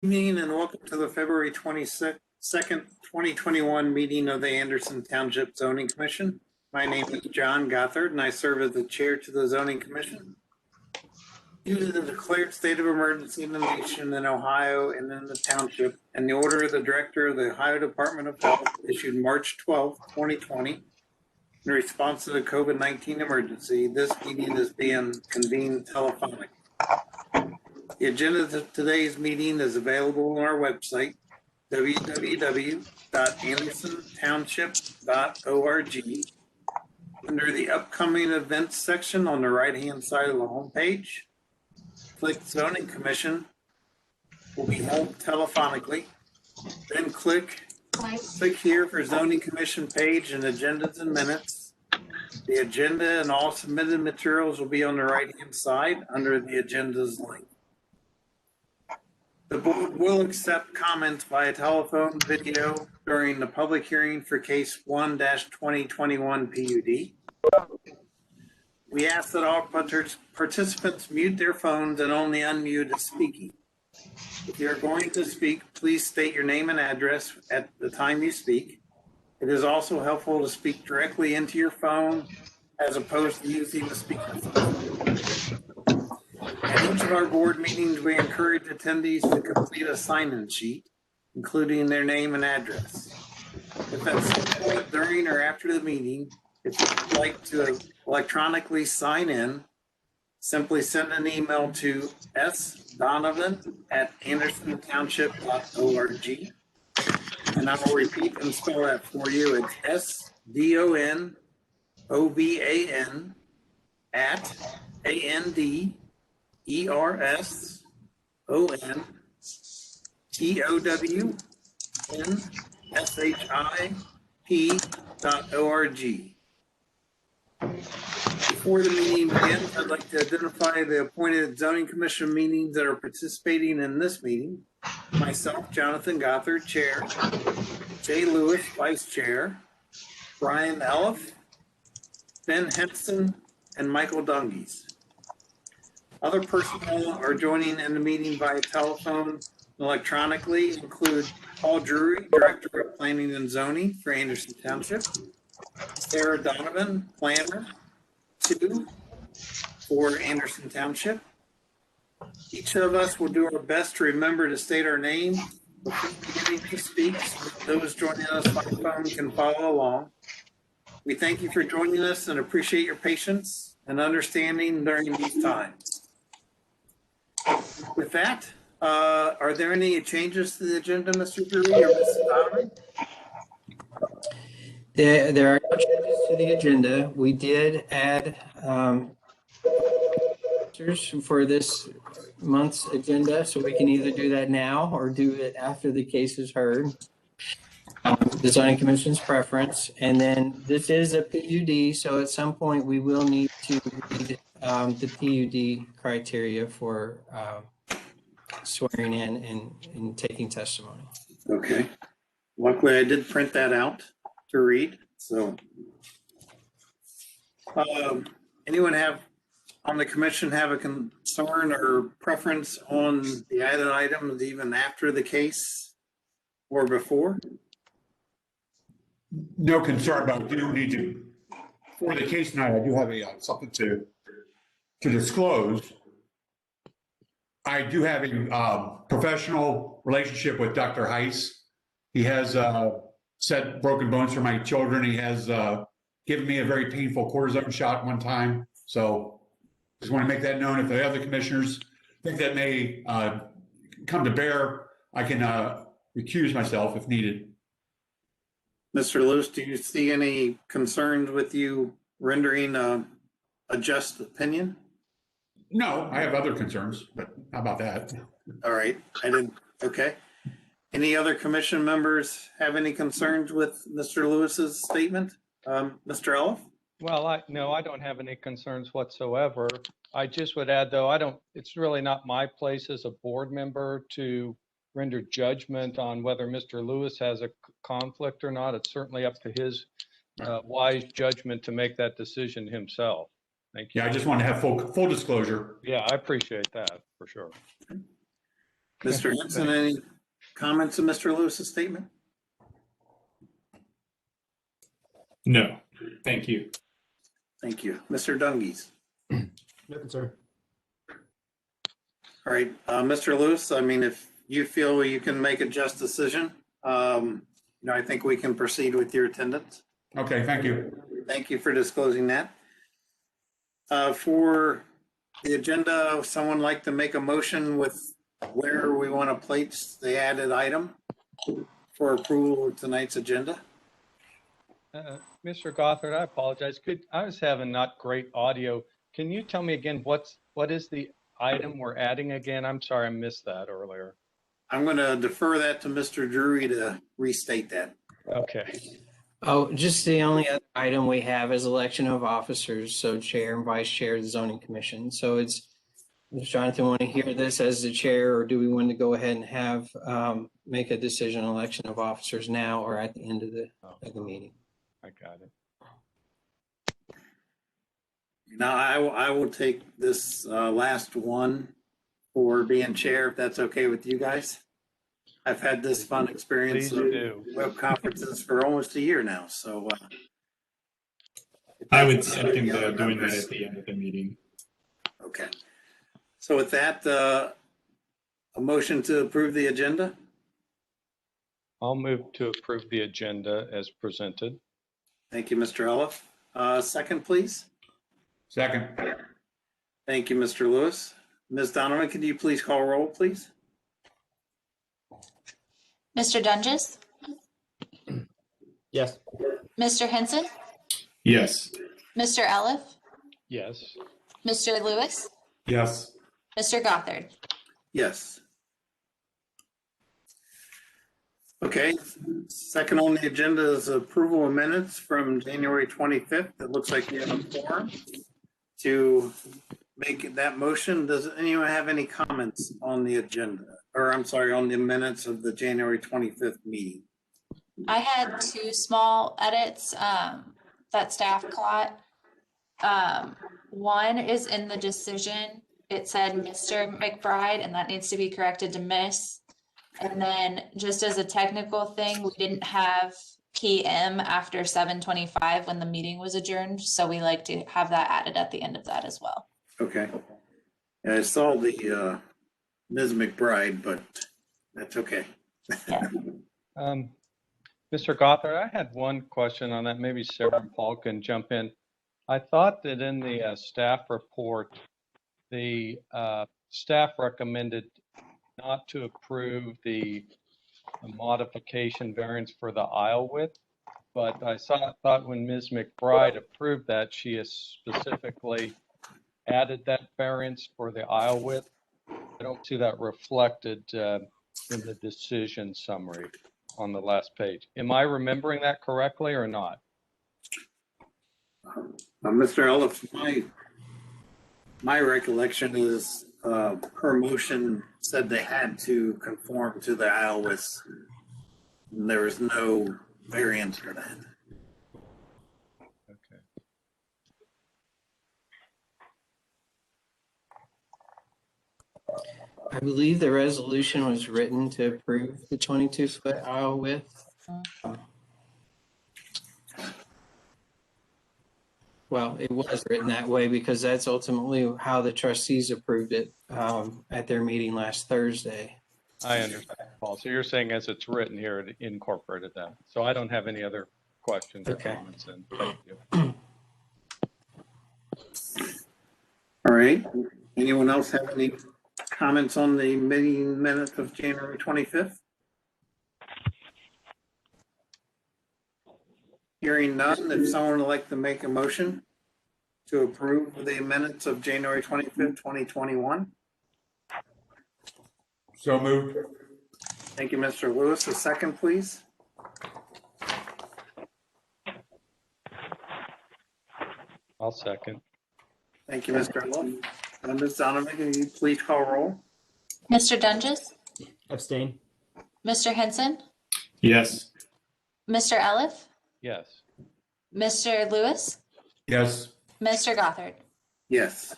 Evening and welcome to the February 22nd, 2021 meeting of the Anderson Township Zoning Commission. My name is John Gothard and I serve as the chair to the Zoning Commission. Due to the declared state of emergency in the nation, in Ohio, and in the township, and the order of the director of the Ohio Department of Health issued March 12, 2020, in response to the COVID-19 emergency, this meeting is being convened telephonically. The agenda of today's meeting is available on our website, www.andersontownship.org. Under the upcoming events section on the right-hand side of the homepage, click Zoning Commission, will be held telephonically. Then click here for Zoning Commission page and agendas and minutes. The agenda and all submitted materials will be on the right-hand side under the agendas link. The board will accept comments via telephone, video during the public hearing for case 1-2021 PUD. We ask that all participants mute their phones and only unmute if speaking. If you're going to speak, please state your name and address at the time you speak. It is also helpful to speak directly into your phone as opposed to using the speakerphone. At each of our board meetings, we encourage attendees to complete a sign-in sheet, including their name and address. If at some point during or after the meeting, if you'd like to electronically sign in, simply send an email to sdonovan@andersontownship.org. And I will repeat and spell that for you. It's SDONOVAN ANDERSONTOWNSHIP.org. Before the meeting begins, I'd like to identify the appointed zoning commission meetings that are participating in this meeting. Myself, Jonathan Gothard, chair, Jay Lewis, vice chair, Brian Elliff, Ben Henson, and Michael Dungies. Other personnel are joining in the meeting via telephone and electronically include Paul Drury, Director of Planning and Zoning for Anderson Township, Sarah Donovan, Planner 2 for Anderson Township. Each of us will do our best to remember to state our name before beginning to speak so that those joining us by phone can follow along. We thank you for joining us and appreciate your patience and understanding during these times. With that, are there any changes to the agenda, Mr. Drury or Mrs. Donovan? There are no changes to the agenda. We did add for this month's agenda, so we can either do that now or do it after the case is heard. The zoning commission's preference. And then this is a PUD, so at some point we will need to read the PUD criteria for swearing in and taking testimony. Okay. Luckily, I did print that out to read. So, anyone on the commission have a concern or preference on the added items even after the case or before? No concern, but I do need to, for the case tonight, I do have something to disclose. I do have a professional relationship with Dr. Heiss. He has set broken bones for my children. He has given me a very painful cortisone shot one time. So just want to make that known. If the other commissioners think that may come to bear, I can recuse myself if needed. Mr. Lewis, do you see any concerns with you rendering a just opinion? No, I have other concerns, but how about that? All right, I didn't. Okay. Any other commission members have any concerns with Mr. Lewis's statement? Mr. Elliff? Well, no, I don't have any concerns whatsoever. I just would add, though, it's really not my place as a board member to render judgment on whether Mr. Lewis has a conflict or not. It's certainly up to his wise judgment to make that decision himself. Thank you. Yeah, I just want to have full disclosure. Yeah, I appreciate that for sure. Mr. Henson, any comments on Mr. Lewis's statement? No, thank you. Thank you. Mr. Dungies? No concern. All right, Mr. Lewis, I mean, if you feel you can make a just decision, I think we can proceed with your attendance. Okay, thank you. Thank you for disclosing that. For the agenda, if someone like to make a motion with where we want to place the added item for approval of tonight's agenda? Mr. Gothard, I apologize. I was having not great audio. Can you tell me again, what is the item we're adding again? I'm sorry, I missed that earlier. I'm going to defer that to Mr. Drury to restate that. Okay. Oh, just the only other item we have is election of officers, so chair and vice chair of the zoning commission. So it's, does Jonathan want to hear this as the chair, or do we want to go ahead and have, make a decision on election of officers now or at the end of the meeting? I got it. Now, I will take this last one for being chair, if that's okay with you guys. I've had this fun experience Please of do. web conferences for almost a year now, so. I would second doing that at the end of the meeting. Okay. So with that, a motion to approve the agenda? I'll move to approve the agenda as presented. Thank you, Mr. Eliff. Second, please. Second. Thank you, Mr. Lewis. Ms. Donovan, could you please call roll, please? Mr. Dunges, Yes. Mr. Henson, Yes. Mr. Eliff, Yes. Mr. Lewis, Yes. Mr. Gothard. Yes. Okay, second on the agenda is approval of minutes from January 25th. It looks like we have a forum to make that motion. Does anyone have any comments on the agenda? Or I'm sorry, on the minutes of the January 25th meeting? I had two small edits that staff caught. One is in the decision. It said Mr. McBride, and that needs to be corrected to Miss. And then just as a technical thing, we didn't have PM after 7:25 when the meeting was adjourned. So we like to have that added at the end of that as well. Okay. Yeah, I saw the Ms. McBride, but that's okay. Mr. Gothard, I had one question on that. Maybe Sarah and Paul can jump in. I thought that in the staff report, the staff recommended not to approve the modification variance for the aisle width, but I thought when Ms. McBride approved that, she has specifically added that variance for the aisle width. I don't see that reflected in the decision summary on the last page. Am I remembering that correctly or not? Mr. Eliff, my recollection is her motion said they had to conform to the aisle width. There was no variance for that. Okay. I believe the resolution was written to approve the 22-foot aisle width. Well, it was written that way because that's ultimately how the trustees approved it at their meeting last Thursday. I understand, Paul. So you're saying as it's written here, it incorporated that. So I don't have any other questions or Okay. comments. And thank you. All right. Anyone else have any comments on the meeting minutes of January 25th? Hearing none, if someone would like to make a motion to approve the minutes of January 25th, 2021. So moved. Thank you, Mr. Lewis. A second, please. I'll second. Thank you, Mr. Lewis. Ms. Donovan, can you please call roll? Mr. Dunges, Abstain. Mr. Henson, Yes. Mr. Eliff, Yes. Mr. Lewis, Yes. Mr. Gothard. Yes.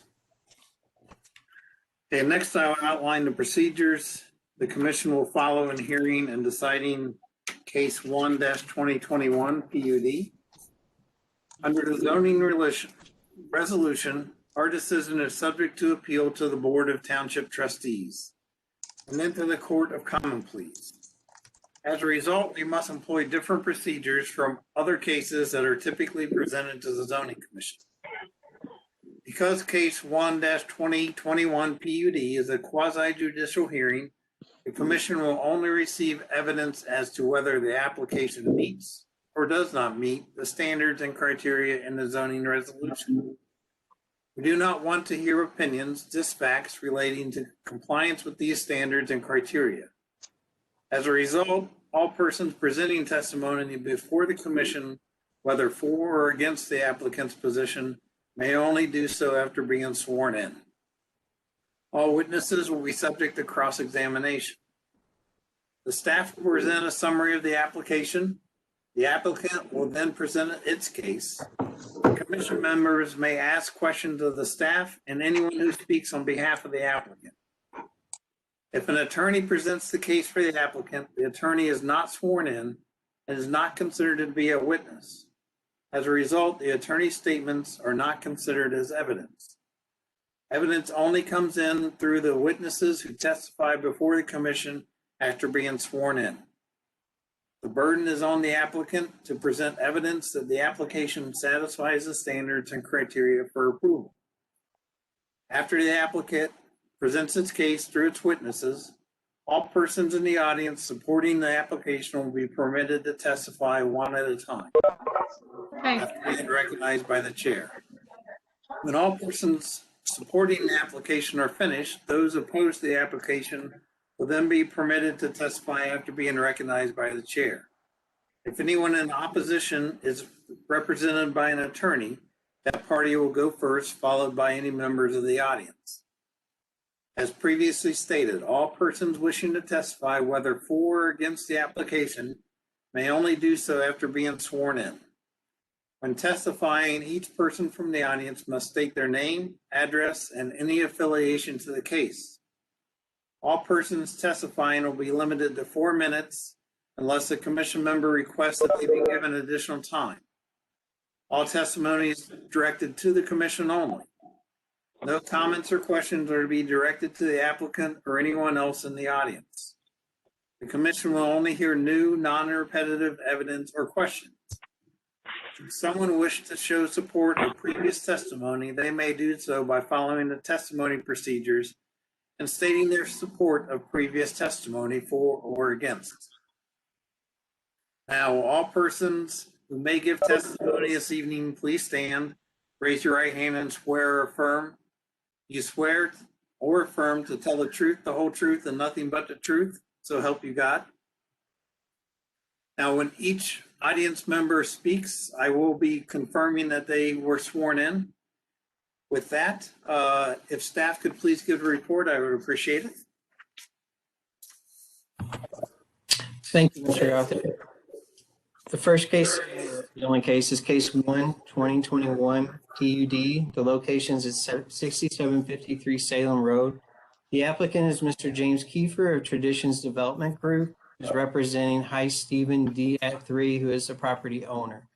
Okay, next I'll outline the procedures The commission will follow in hearing and deciding case 1-2021 PUD. Under the zoning resolution, our decision is subject to appeal to the Board of Township Trustees and then to the Court of Common Pleas. As a result, we must employ different procedures from other cases that are typically presented to the Zoning Commission. Because case 1-2021 PUD is a quasi-judicial hearing, the commission will only receive evidence as to whether the application meets or does not meet the standards and criteria in the zoning resolution. We do not want to hear opinions, just facts relating to compliance with these standards and criteria. As a result, all persons presenting testimony before the commission, whether for or against the applicant's position, may only do so after being sworn in. All witnesses will be subject to cross-examination. The staff will present a summary of the application. The applicant will then present its case. Commission members may ask questions of the staff and anyone who speaks on behalf of the applicant. If an attorney presents the case for the applicant, the attorney is not sworn in and is not considered to be a witness. As a result, the attorney's statements are not considered as evidence. Evidence only comes in through the witnesses who testify before the commission after being sworn in. The burden is on the applicant to present evidence that the application satisfies the standards and criteria for approval. After the applicant presents its case through its witnesses, all persons in the audience supporting the application will be permitted to testify one at a time, after being recognized by the chair. When all persons supporting the application are finished, those opposed to the application will then be permitted to testify after being recognized by the chair. If anyone in opposition is represented by an attorney, that party will go first, followed by any members of the audience. As previously stated, all persons wishing to testify, whether for or against the application, may only do so after being sworn in. When testifying, each person from the audience must state their name, address, and any affiliation to the case. All persons testifying will be limited to 4 minutes unless a commission member requests that they be given additional time. All testimony is directed to the commission only. No comments or questions are to be directed to the applicant or anyone else in the audience. The commission will only hear new, non-repetitive evidence or questions. Should someone wish to show support of previous testimony, they may do so by following the testimony procedures and stating their support of previous testimony for or against. Now, all persons who may give testimony this evening, please stand, raise your right hand and swear or affirm. You swear or affirm to tell the truth, the whole truth, and nothing but the truth, so help you God. Now, when each audience member speaks, I will be confirming that they were sworn in. With that, if staff could please give a report, I would appreciate it. Thank you, Mr. Arthur. The first case, the only case, is case 1-2021 PUD. The location is at 6753 Salem Road. The applicant is Mr. James Kiefer of Traditions Development Group, who's representing High Stephen D at 3, who is the property owner.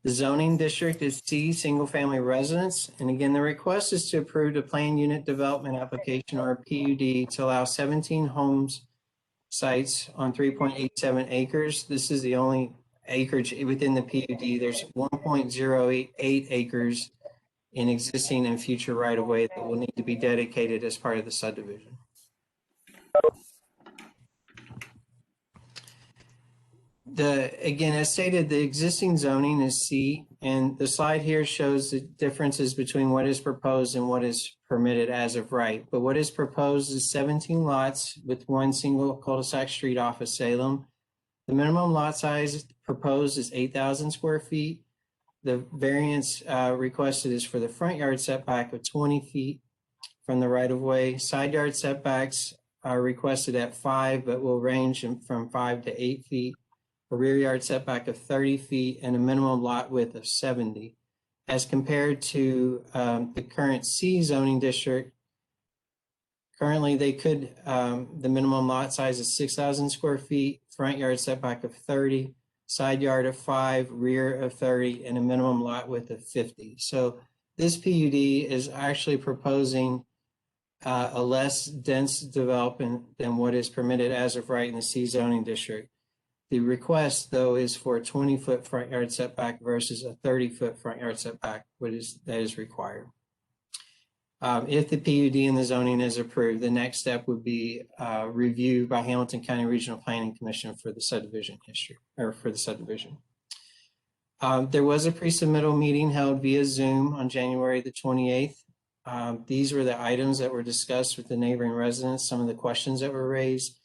The zoning district is C, single family residence. And again, the request is to approve the planned unit development application, or PUD, to allow 17 homes sites on 3.87 acres. This is the only acreage within the PUD. There's 1.08 acres in existing and future right-of-way that will need to be dedicated as part of the subdivision. Again, as stated, the existing zoning is C, and the slide here shows the differences between what is proposed and what is permitted as of right. But what is proposed is 17 lots with one single cul-de-sac street off of Salem. The minimum lot size proposed is 8,000 square feet. The variance requested is for the front yard setback of 20 feet from the right-of-way. Side yard setbacks are requested at 5, but will range from 5 to 8 feet. A rear yard setback of 30 feet and a minimum lot width of 70. As compared to the current C zoning district, Currently, they could, the minimum lot size is 6,000 square feet, front yard setback of 30, side yard of 5, rear of 30, and a minimum lot width of 50. So this PUD is actually proposing a less dense development than what is permitted as of right in the C zoning district. The request, though, is for a 20-foot front yard setback versus a 30-foot front yard setback, that is required. If the PUD and the zoning is approved, the next step would be review by Hamilton County Regional Planning Commission for the subdivision history, or for the subdivision. There was a pre-submittal meeting held via Zoom on January the 28th. These were the items that were discussed with the neighboring residents, some of the questions that were raised.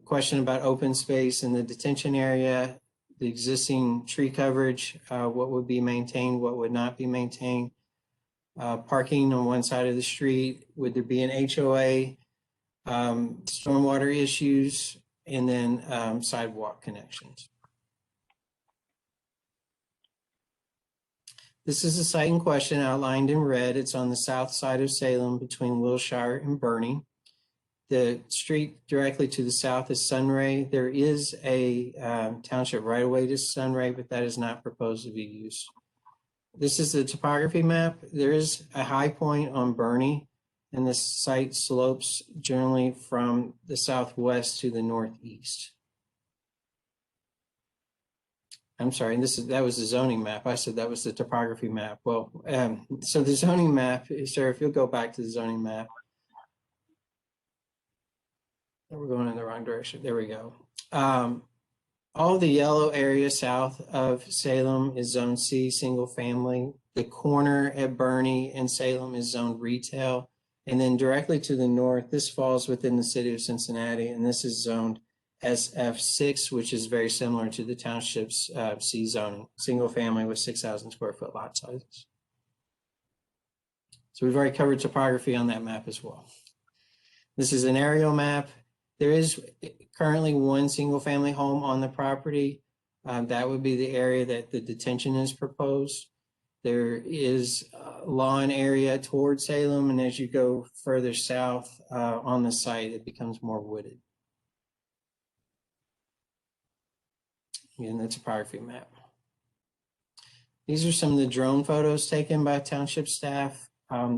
Question about open space in the detention area, the existing tree coverage, what would be maintained, what would not be maintained. Parking on one side of the street, would there be an HOA, stormwater issues, and then sidewalk connections. This is the site in question outlined in red. It's on the south side of Salem between Wilshire and Bernie. The street directly to the south is Sunray. There is a township right away to Sunray, but that is not proposed to be used. This is the topography map. There is a high point on Bernie, and this site slopes generally from the southwest to the northeast. I'm sorry, that was the zoning map. I said that was the topography map. Well, so the zoning map, sir, if you'll go back to the zoning map. We're going in the wrong direction. There we go. All the yellow area south of Salem is zone C, single family. The corner at Bernie and Salem is zoned retail. And then directly to the north, this falls within the city of Cincinnati, and this is zoned SF6, which is very similar to the township's C zoning, single family with 6,000 square foot lot sizes. So we've already covered topography on that map as well. This is an aerial map. There is currently one single family home on the property. That would be the area that the detention is proposed. There is a lawn area towards Salem, and as you go further south on the site, it becomes more wooded. Again, the topography map. These are some of the drone photos taken by township staff.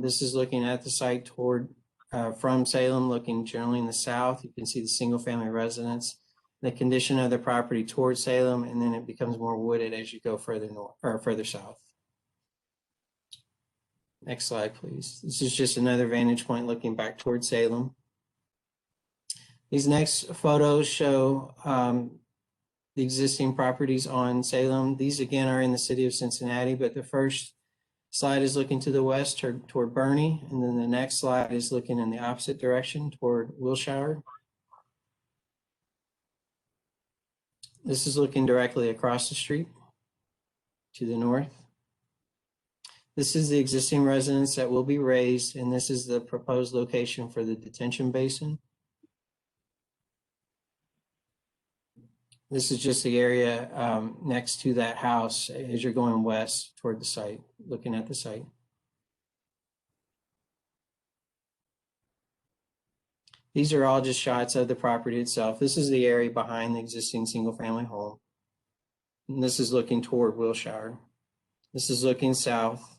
This is looking at the site toward from Salem, looking generally in the south. You can see the single family residence, the condition of the property towards Salem, and then it becomes more wooded as you go further north or further south. Next slide, please. This is just another vantage point looking back towards Salem. These next photos show the existing properties on Salem. These again are in the city of Cincinnati, but the first slide is looking to the west toward Bernie, and then the next slide is looking in the opposite direction toward Wilshire. This is looking directly across the street to the north. This is the existing residence that will be raised, and this is the proposed location for the detention basin. This is just the area next to that house as you're going west toward the site, looking at the site. These are all just shots of the property itself. This is the area behind the existing single-family home. And this is looking toward Wilshire. This is looking south.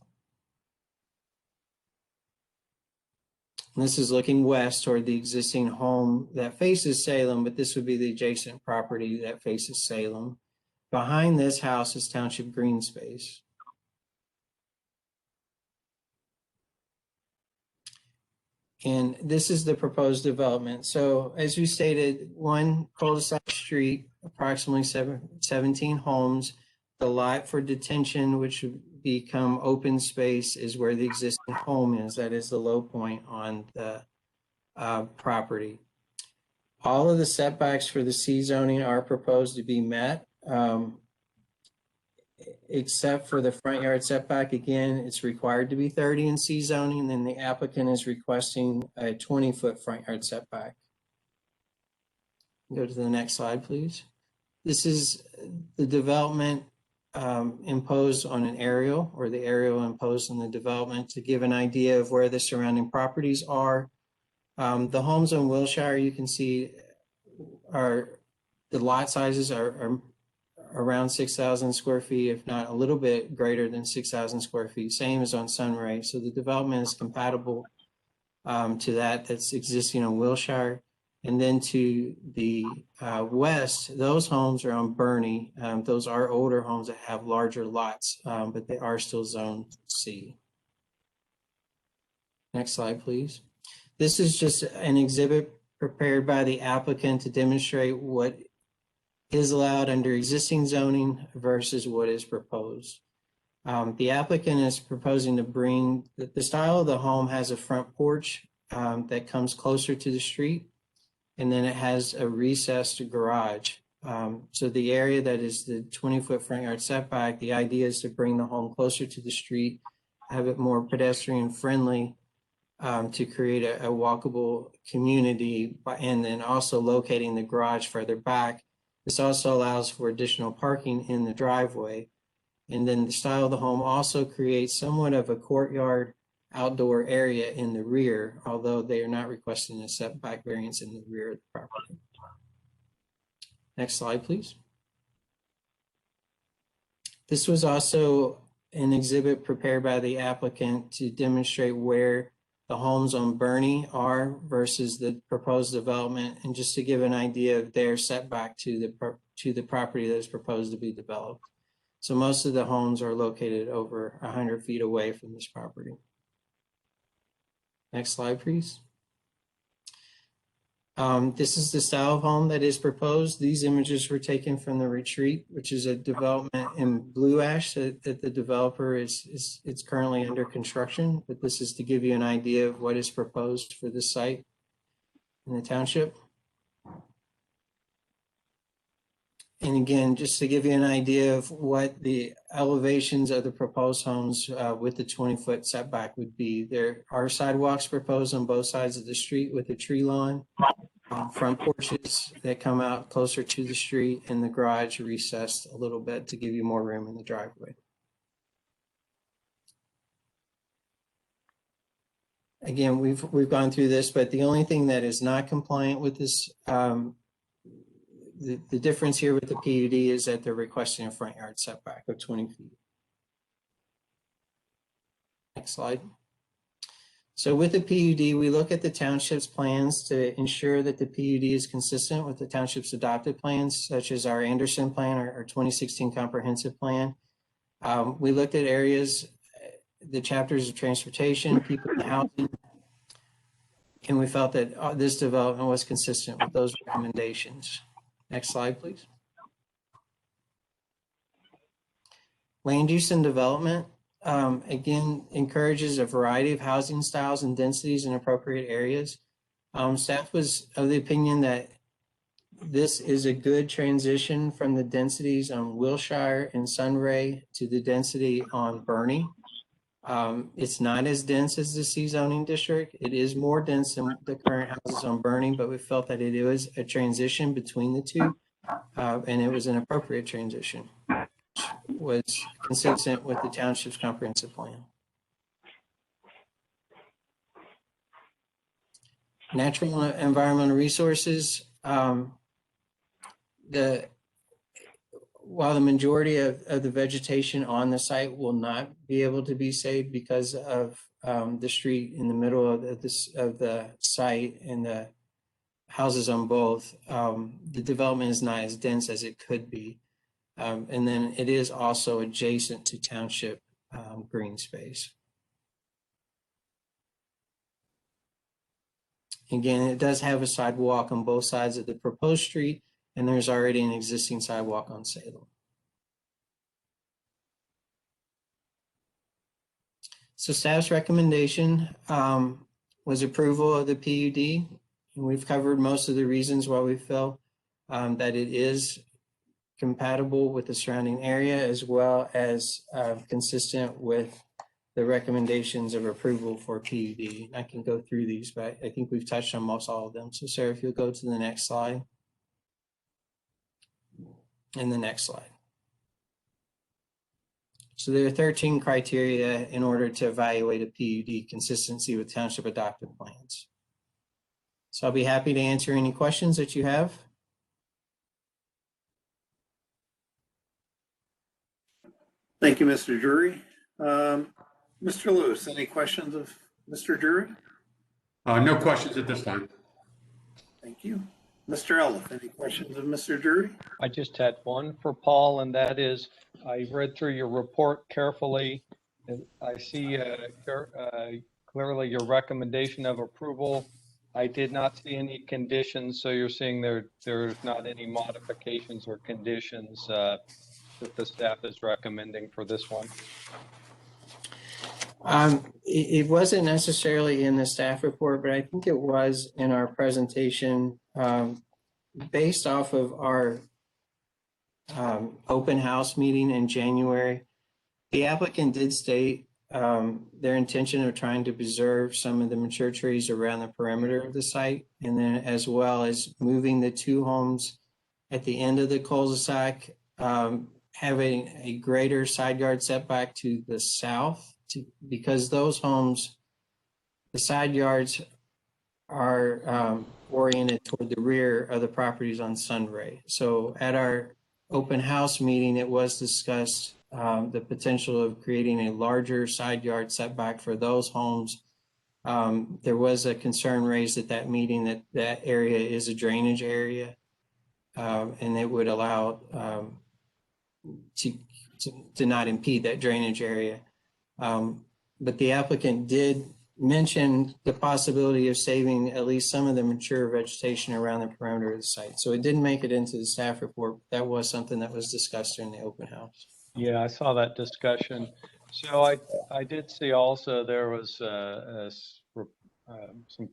And this is looking west toward the existing home that faces Salem, but this would be the adjacent property that faces Salem. Behind this house is township green space. And this is the proposed development. So as we stated, one cul-de-sac street, approximately 17 homes. The lot for detention, which would become open space, is where the existing home is. That is the low point on the property. All of the setbacks for the C zoning are proposed to be met, except for the front yard setback. Again, it's required to be 30 in C zoning, and then the applicant is requesting a 20-foot front yard setback. Go to the next slide, please. This is the development imposed on an aerial, or the aerial imposed on the development, to give an idea of where the surrounding properties are. The homes on Wilshire, you can see, the lot sizes are around 6,000 square feet, if not a little bit greater than 6,000 square feet, same as on Sunray. So the development is compatible to that's existing on Wilshire. And then to the west, those homes are on Bernie. Those are older homes that have larger lots, but they are still Zone C. Next slide, please. This is just an exhibit prepared by the applicant to demonstrate what is allowed under existing zoning versus what is proposed. The applicant is proposing to bring, the style of the home has a front porch that comes closer to the street, and then it has a recessed garage. So the area that is the 20-foot front yard setback, the idea is to bring the home closer to the street, have it more pedestrian friendly, to create a walkable community, and then also locating the garage further back. This also allows for additional parking in the driveway. And then the style of the home also creates somewhat of a courtyard outdoor area in the rear, although they are not requesting a setback variance in the rear of the property. Next slide, please. This was also an exhibit prepared by the applicant to demonstrate where the homes on Bernie are versus the proposed development, and just to give an idea of their setback to the property that is proposed to be developed. So most of the homes are located over 100 feet away from this property. Next slide, please. This is the style of home that is proposed. These images were taken from the Retreat, which is a development in Blue Ash that the developer it's currently under construction, but this is to give you an idea of what is proposed for this site in the township. And again, just to give you an idea of what the elevations of the proposed homes with the 20-foot setback would be. There are sidewalks proposed on both sides of the street with a tree lawn, front porches that come out closer to the street, and the garage recessed a little bit to give you more room in the driveway. Again, we've gone through this, but the only thing that is not compliant with this, the difference here with the PUD is that they're requesting a front yard setback of 20 feet. Next slide. So with the PUD, we look at the township's plans to ensure that the PUD is consistent with the township's adopted plans, such as our Anderson plan or 2016 comprehensive plan. We looked at areas, the chapters of transportation, people and housing, and we felt that this development was consistent with those recommendations. Next slide, please. Land use and development, again, encourages a variety of housing styles and densities in appropriate areas. Staff was of the opinion that this is a good transition from the densities on Wilshire and Sunray to the density on Bernie. It's not as dense as the C zoning district. It is more dense than the current houses on Bernie, but we felt that it was a transition between the two, and it was an appropriate transition, which was consistent with the township's comprehensive plan. Natural and environmental resources. While the majority of the vegetation on the site will not be able to be saved because of the street in the middle of the site and the houses on both, the development is not as dense as it could be. And then it is also adjacent to township green space. Again, it does have a sidewalk on both sides of the proposed street, and there's already an existing sidewalk on Salem. So staff's recommendation was approval of the PUD. And we've covered most of the reasons why we feel that it is compatible with the surrounding area, as well as consistent with the recommendations of approval for PUD. I can go through these, but I think we've touched on most all of them. So Sarah, if you'll go to the next slide. And the next slide. So there are 13 criteria in order to evaluate a PUD consistency with township adopted plans. So I'll be happy to answer any questions that you have. Thank you, Mr. Drury. Mr. Lewis, any questions of Mr. Drury? No questions at this time. Thank you. Mr. Eliff, any questions of Mr. Drury? I just had one for Paul, and that is, I read through your report carefully. And I see clearly your recommendation of approval. I did not see any conditions, so you're saying there's not any modifications or conditions that the staff is recommending for this one? It wasn't necessarily in the staff report, but I think it was in our presentation. Based off of our open house meeting in January, the applicant did state their intention of trying to preserve some of the mature trees around the perimeter of the site, and then as well as moving the two homes at the end of the cul-de-sac, having a greater side yard setback to the south, because those homes, the side yards are oriented toward the rear of the properties on Sunray. So at our open house meeting, it was discussed the potential of creating a larger side yard setback for those homes. There was a concern raised at that meeting that that area is a drainage area, and it would allow to not impede that drainage area. But the applicant did mention the possibility of saving at least some of the mature vegetation around the perimeter of the site. So it didn't make it into the staff report. That was something that was discussed during the open house. Yeah, I saw that discussion. So I did see also there was some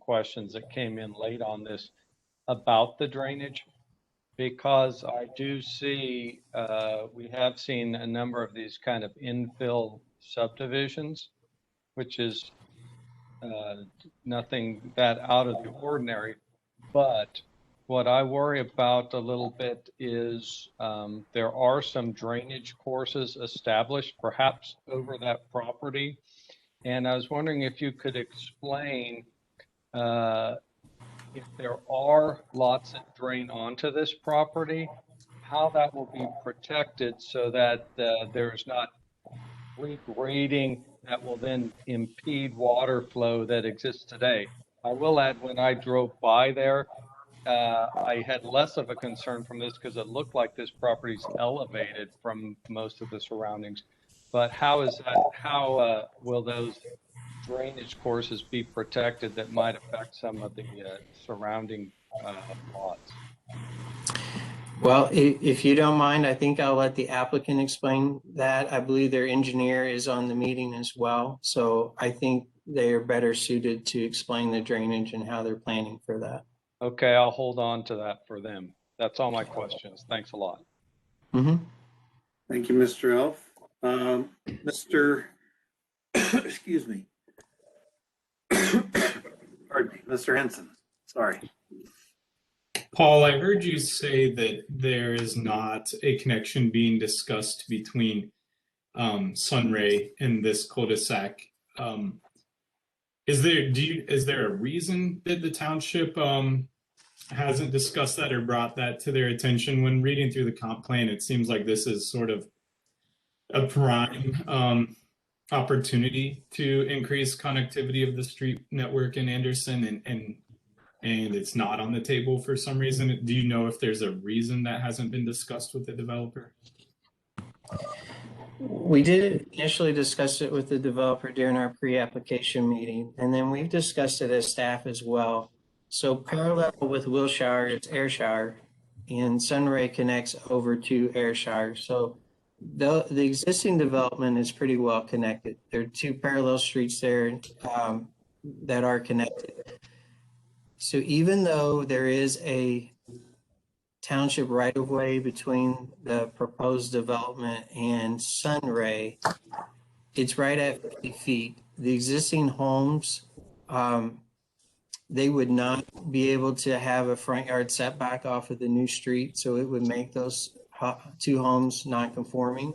questions that came in late on this about the drainage, because I do see we have seen a number of these kind of infill subdivisions, which is nothing that out of the ordinary. But what I worry about a little bit is there are some drainage courses established perhaps over that property. And I was wondering if you could explain if there are lots that drain onto this property, how that will be protected so that there's not regrading that will then impede water flow that exists today. I will add, when I drove by there, I had less of a concern from this because it looked like this property's elevated from most of the surroundings. But how is that? How will those drainage courses be protected that might affect some of the surrounding lots? Well, if you don't mind, I think I'll let the applicant explain that. I believe their engineer is on the meeting as well. So I think they are better suited to explain the drainage and how they're planning for that. Okay, I'll hold on to that for them. That's all my questions. Thanks a lot. Mm-hmm. Thank you, Mr. Elf. Mr. Excuse me. Pardon me, Mr. Henson. Sorry. Paul, I heard you say that there is not a connection being discussed between Sunray and this cul-de-sac. Is there a reason that the township hasn't discussed that or brought that to their attention? When reading through the comp plan, it seems like this is sort of a prime opportunity to increase connectivity of the street network in Anderson, and it's not on the table for some reason. Do you know if there's a reason that hasn't been discussed with the developer? We did initially discuss it with the developer during our pre-application meeting, and then we've discussed it as staff as well. So parallel with Wilshire, it's Ayrshire, and Sunray connects over to Ayrshire. So the existing development is pretty well connected. There are two parallel streets there that are connected. So even though there is a township right-of-way between the proposed development and Sunray, it's right at 50 feet. The existing homes, they would not be able to have a front yard setback off of the new street, so it would make those two homes non-conforming.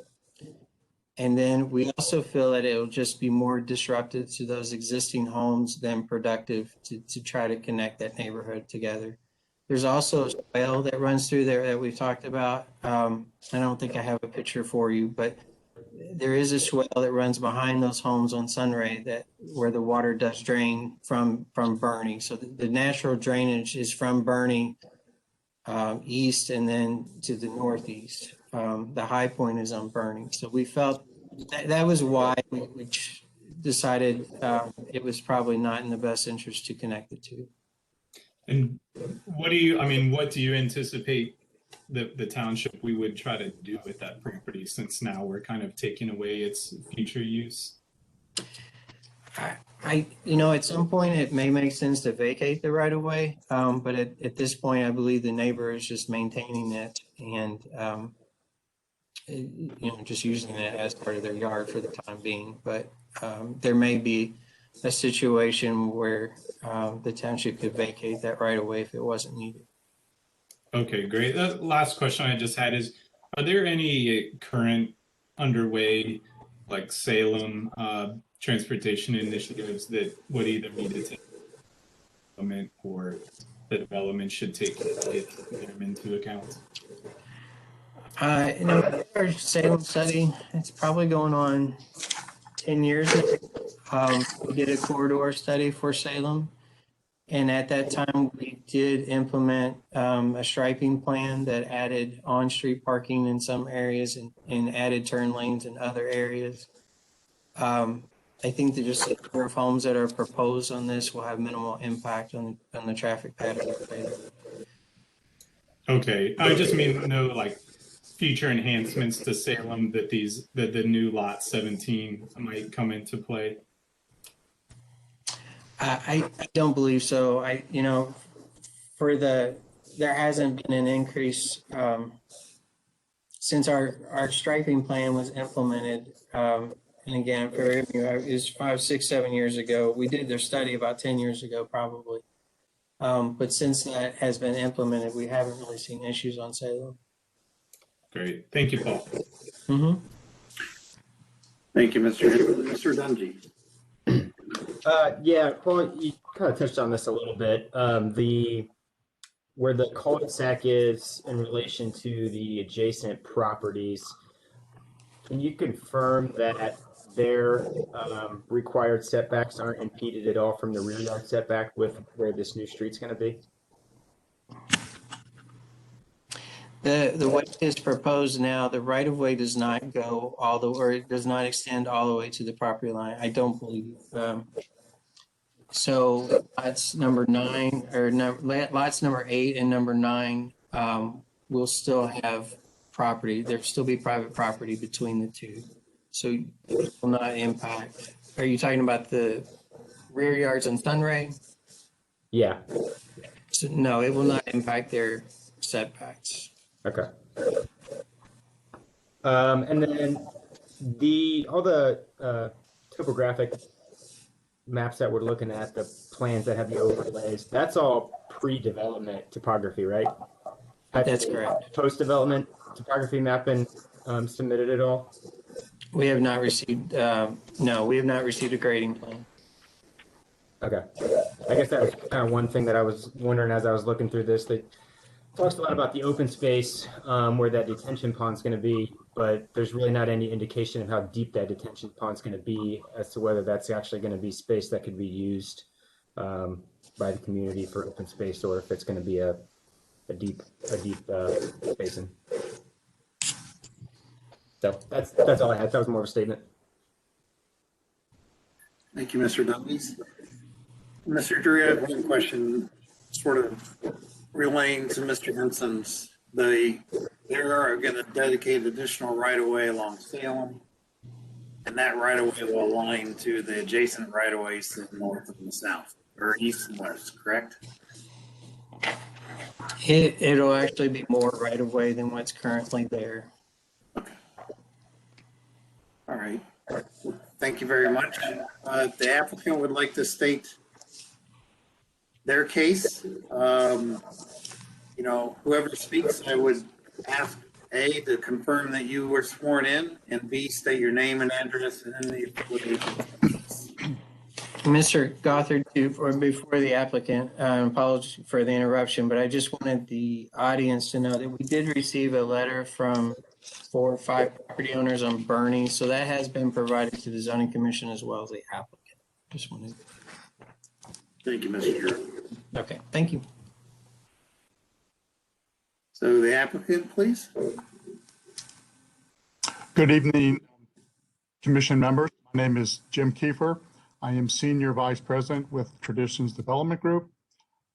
And then we also feel that it'll just be more disruptive to those existing homes than productive to try to connect that neighborhood together. There's also a swale that runs through there that we've talked about. I don't think I have a picture for you, but there is a swale that runs behind those homes on Sunray that where the water does drain from Bernie. So the natural drainage is from Bernie east and then to the northeast. The high point is on Bernie. So we felt that was why we decided it was probably not in the best interest to connect the two. And what do you anticipate the township we would try to do with that property, since now we're kind of taking away its future use? At some point it may make sense to vacate the right of way. But at this point, I believe the neighbor is just maintaining it and, just using it as part of their yard for the time being. But there may be a situation where the township could vacate that right of way if it wasn't needed. Okay, great. The last question I just had is, are there any current underway, like Salem, transportation initiatives that would either need to take development or the development should take them into account? Our Salem study, it's probably going on 10 years. We did a corridor study for Salem. And at that time, we did implement a striping plan that added on-street parking in some areas and added turn lanes in other areas. I think that just the number of homes that are proposed on this will have minimal impact on the traffic pattern. Okay, I just mean no like future enhancements to Salem that the new lot 17 might come into play. I don't believe so. There hasn't been an increase since our striping plan was implemented. And again, it was 5, 6, 7 years ago. We did their study about 10 years ago, probably. But since that has been implemented, we haven't really seen issues on Salem. Great, thank you, Paul. Mm-hmm. Thank you, Mr. Dungy. Yeah, Paul, you kind of touched on this a little bit. Where the cul-de-sac is in relation to the adjacent properties, can you confirm that their required setbacks aren't impeded at all from the rear yard setback with where this new street's going to be? The way it is proposed now, the right of way does not go or it does not extend all the way to the property line. I don't believe. So lots number 9 or lots number 8 and number 9 will still have property. There'll still be private property between the two. So it will not impact. Are you talking about the rear yards on Sunray? Yeah. So no, it will not impact their setbacks. Okay. And then all the topographic maps that we're looking at, the plans that have the overlays, that's all pre-development topography, right? That's correct. Post-development topography map been submitted at all? We have not received, no, we have not received a grading plan. Okay. I guess that was kind of one thing that I was wondering as I was looking through this. That talks a lot about the open space where that detention pond's going to be, but there's really not any indication of how deep that detention pond's going to be as to whether that's actually going to be space that could be used by the community for open space, or if it's going to be a deep basin. So that's all I had. That was more of a statement. Thank you, Mr. Dunleavy. Mr. Drury, I have one question, sort of relaying to Mr. Henson's. They are going to dedicate additional right-of-way along Salem, and that right-of-way will align to the adjacent right-of-ways to the north and the south, or east and west, correct? It'll actually be more right-of-way than what's currently there. Okay. All right. Thank you very much. The applicant would like to state their case. Whoever speaks, I would ask A, to confirm that you were sworn in, and B, state your name and address and the affiliation. Mr. Gothard, or before the applicant, apologies for the interruption, but I just wanted the audience to know that we did receive a letter from 4 or 5 property owners on Bernie, so that has been provided to the zoning commission as well as the applicant. Just wanted. Thank you, Mr. Chair. Okay, thank you. So the applicant, please. Good evening, commission members. My name is Jim Kiefer. I am Senior Vice President with Traditions Development Group,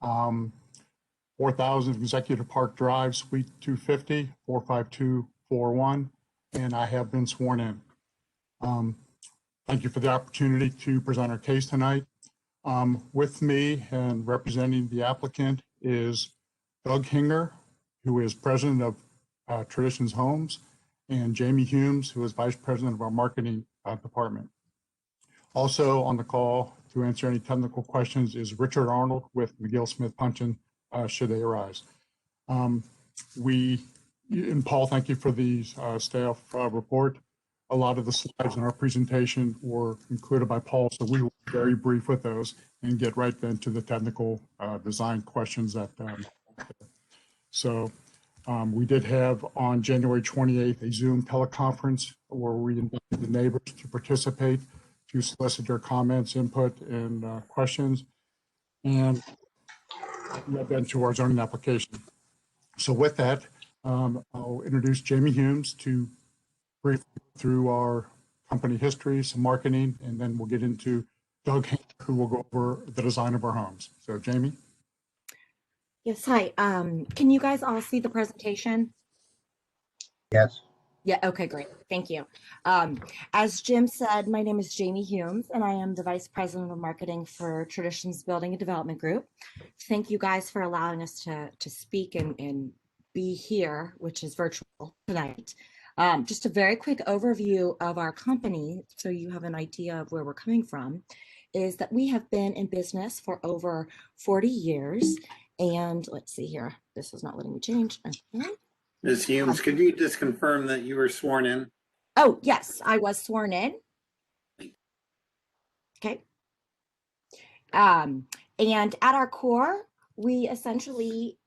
4000 Executive Park Drive, Suite 250, 45241, and I have been sworn in. Thank you for the opportunity to present our case tonight. With me and representing the applicant is Doug Hinger, who is President of Traditions Homes, and Jamie Humes, who is Vice President of our Marketing Department. Also on the call to answer any technical questions is Richard Arnold with McGill Smith Puncheon, should they arise. And Paul, thank you for the staff report. A lot of the slides in our presentation were included by Paul, so we will be very brief with those and get right then to the technical design questions that. We did have on January 28th a Zoom teleconference where we invited the neighbors to participate, to solicit their comments, input, and questions, and led them to our zoning application. So with that, I'll introduce Jamie Humes to briefly go through our company history, some marketing, and then we'll get into Doug, who will go over the design of our homes. So Jamie. Yes, hi. Can you guys all see the presentation? Yes. Yeah, okay, great. Thank you. As Jim said, my name is Jamie Humes, and I am the Vice President of Marketing for Traditions Building and Development Group. Thank you guys for allowing us to speak and be here, which is virtual tonight. Just a very quick overview of our company, so you have an idea of where we're coming from, is that we have been in business for over 40 years. And let's see here, this is not letting me change. Ms. Humes, could you just confirm that you were sworn in? Oh, yes, I was sworn in. Okay. And at our core, we essentially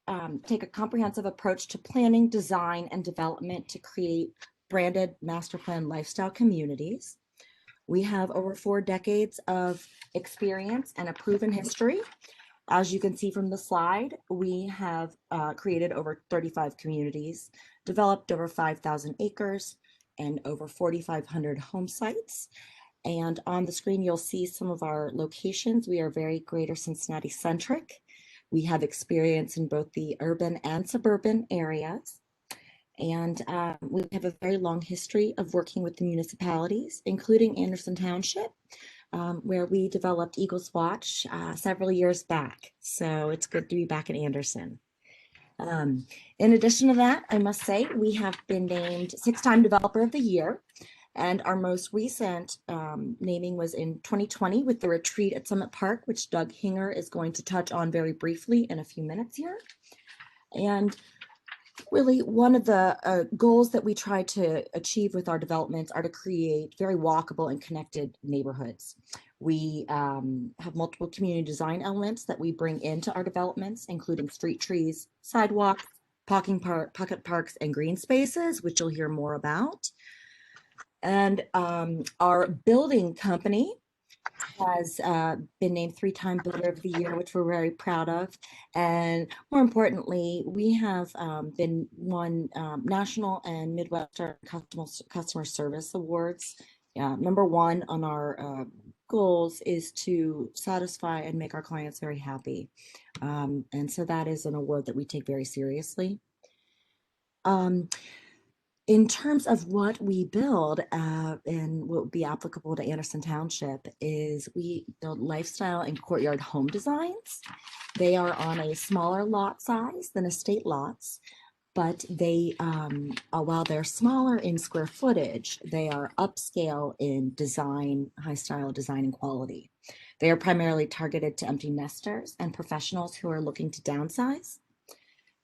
take a comprehensive approach to planning, design, and development to create branded master plan lifestyle communities. We have over 4 decades of experience and a proven history. As you can see from the slide, we have created over 35 communities, developed over 5,000 acres, and over 4,500 home sites. And on the screen, you'll see some of our locations. We are very greater Cincinnati centric. We have experience in both the urban and suburban areas. And we have a very long history of working with the municipalities, including Anderson Township, where we developed Eagles Watch several years back. So it's good to be back in Anderson. In addition to that, I must say we have been named 6-time Developer of the Year. And our most recent naming was in 2020 with the retreat at Summit Park, which Doug Hinger is going to touch on very briefly in a few minutes here. And really, one of the goals that we try to achieve with our developments are to create very walkable and connected neighborhoods. We have multiple community design elements that we bring into our developments, including street trees, sidewalks, pocket parks, and green spaces, which you'll hear more about. And our building company has been named 3-time Builder of the Year, which we're very proud of. And more importantly, we have been won national and Midwestern customer service awards. Number 1 on our goals is to satisfy and make our clients very happy. And so that is an award that we take very seriously. In terms of what we build and what would be applicable to Anderson Township is we build lifestyle and courtyard home designs. They are on a smaller lot size than estate lots, but they, while they're smaller in square footage, they are upscale in design, high style design and quality. They are primarily targeted to empty nesters and professionals who are looking to downsize.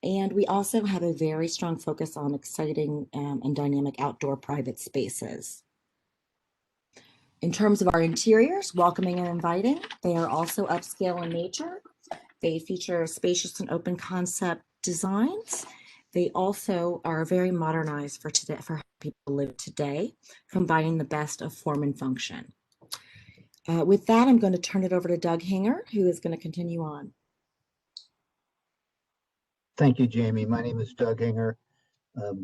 And we also have a very strong focus on exciting and dynamic outdoor private spaces. In terms of our interiors, welcoming and inviting, they are also upscale in nature. They feature spacious and open concept designs. They also are very modernized for today, for how people live today, combining the best of form and function. With that, I'm going to turn it over to Doug Hinger, who is going to continue on. Thank you, Jamie. My name is Doug Hinger,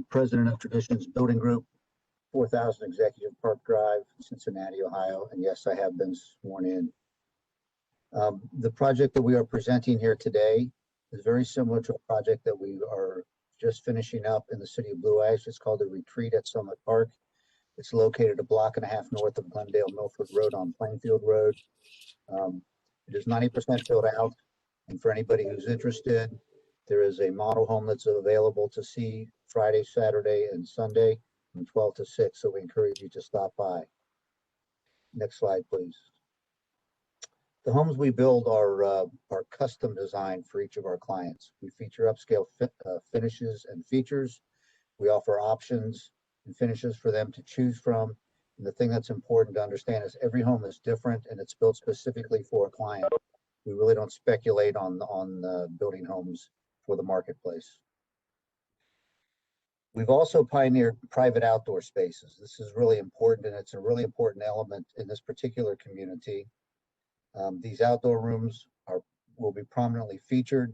President of Traditions Building Group, 4000 Executive Park Drive, Cincinnati, Ohio. And yes, I have been sworn in. The project that we are presenting here today is very similar to a project that we are just finishing up in the city of Blue Ash. It's called the Retreat at Summit Park. It's located a block and a half north of Glendale Milford Road on Plainfield Road. It is 90% filled out. And for anybody who's interested, there is a model home that's available to see Friday, Saturday, and Sunday from 12 to 6. So we encourage you to stop by. Next slide, please. The homes we build are custom designed for each of our clients. We feature upscale finishes and features. We offer options and finishes for them to choose from. And the thing that's important to understand is every home is different and it's built specifically for a client. We really don't speculate on building homes for the marketplace. We've also pioneered private outdoor spaces. This is really important, and it's a really important element in this particular community. These outdoor rooms will be prominently featured,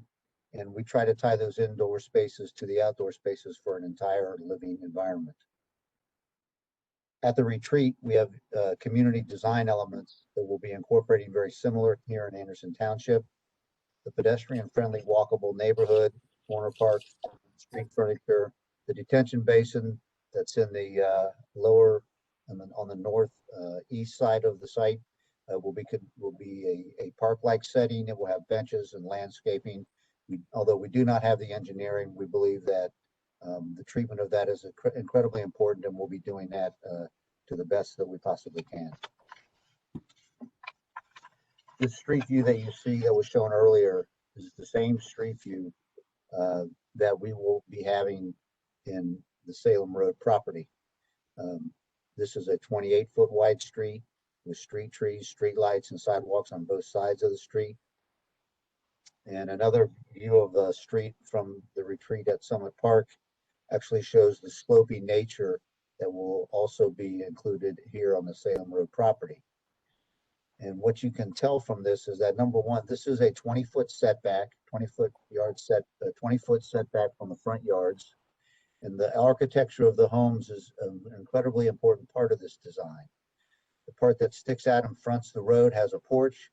and we try to tie those indoor spaces to the outdoor spaces for an entire living environment. At the retreat, we have community design elements that will be incorporating very similar here in Anderson Township. The pedestrian-friendly walkable neighborhood, corner park, street furniture, the detention basin that's in the lower on the north east side of the site will be a park-like setting. It will have benches and landscaping. Although we do not have the engineering, we believe that the treatment of that is incredibly important, and we'll be doing that to the best that we possibly can. This street view that you see that was shown earlier is the same street view that we will be having in the Salem Road property. This is a 28-foot wide street with street trees, street lights, and sidewalks on both sides of the street. And another view of the street from the retreat at Summit Park actually shows the sloping nature that will also be included here on the Salem Road property. And what you can tell from this is that, number one, this is a 20-foot setback, 20-foot setback from the front yards. And the architecture of the homes is an incredibly important part of this design. The part that sticks out and fronts the road has a porch.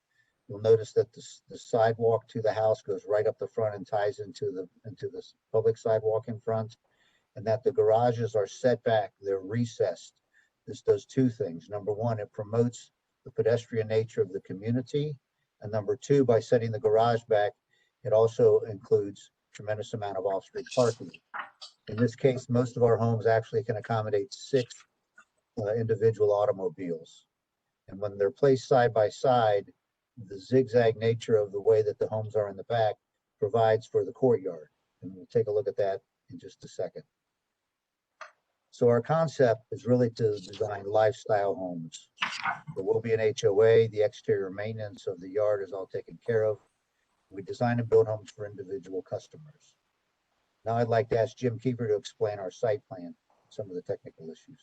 You'll notice that the sidewalk to the house goes right up the front and ties into the public sidewalk in front, and that the garages are set back, they're recessed. This does two things. Number one, it promotes the pedestrian nature of the community. And number two, by setting the garage back, it also includes a tremendous amount of off-street parking. In this case, most of our homes actually can accommodate 6 individual automobiles. And when they're placed side by side, the zigzag nature of the way that the homes are in the back provides for the courtyard. And we'll take a look at that in just a second. So our concept is really to design lifestyle homes. There will be an HOA. The exterior maintenance of the yard is all taken care of. We design and build homes for individual customers. Now I'd like to ask Jim Keeper to explain our site plan, some of the technical issues.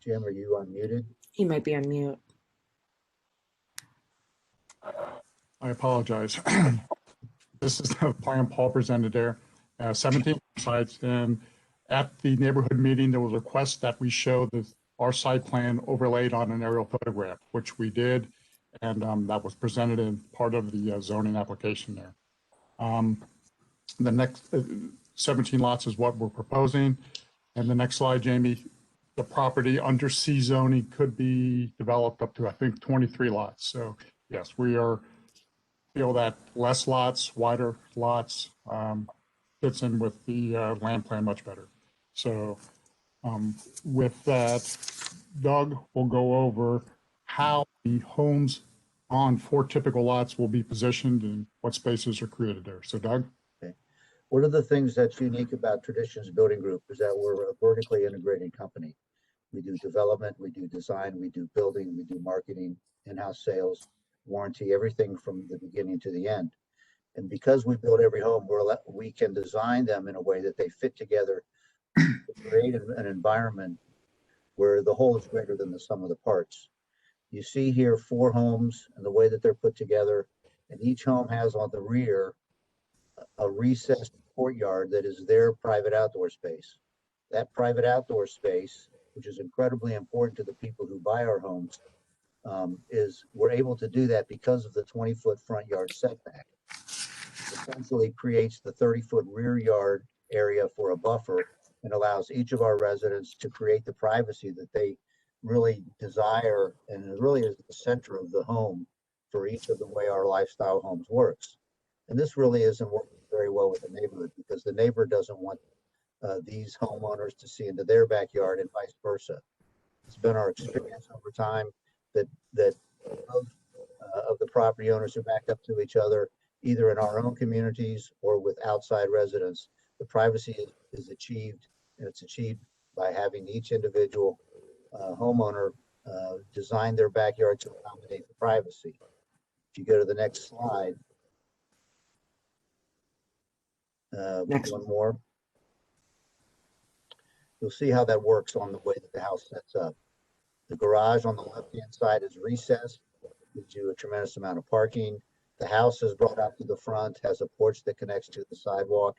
Jim, are you unmuted? He might be on mute. I apologize. This is the plan Paul presented there. 17 sites, and at the neighborhood meeting, there was a request that we show our site plan overlaid on an aerial photograph, which we did, and that was presented in part of the zoning application there. The next 17 lots is what we're proposing. And the next slide, Jamie, the property under C zoning could be developed up to, I think, 23 lots. So yes, we feel that less lots, wider lots fits in with the land plan much better. So With that, Doug will go over how the homes on 4 typical lots will be positioned and what spaces are created there. So Doug? One of the things that's unique about Traditions Building Group is that we're a vertically integrated company. We do development, we do design, we do building, we do marketing, in-house sales, warranty, everything from the beginning to the end. And because we build every home, we can design them in a way that they fit together to create an environment where the whole is greater than the sum of the parts. You see here 4 homes and the way that they're put together, and each home has on the rear a recessed courtyard that is their private outdoor space. That private outdoor space, which is incredibly important to the people who buy our homes, is we're able to do that because of the 20-foot front yard setback. Essentially creates the 30-foot rear yard area for a buffer and allows each of our residents to create the privacy that they really desire, and it really is the center of the home for each of the way our lifestyle homes works. And this really isn't working very well with the neighborhood because the neighbor doesn't want these homeowners to see into their backyard and vice versa. It's been our experience over time that of the property owners who back up to each other, either in our own communities or with outside residents, the privacy is achieved, and it's achieved by having each individual homeowner design their backyard to accommodate the privacy. If you go to the next slide, one more, you'll see how that works on the way that the house sets up. The garage on the left-hand side is recessed, gives you a tremendous amount of parking. The house is brought out to the front, has a porch that connects to the sidewalk.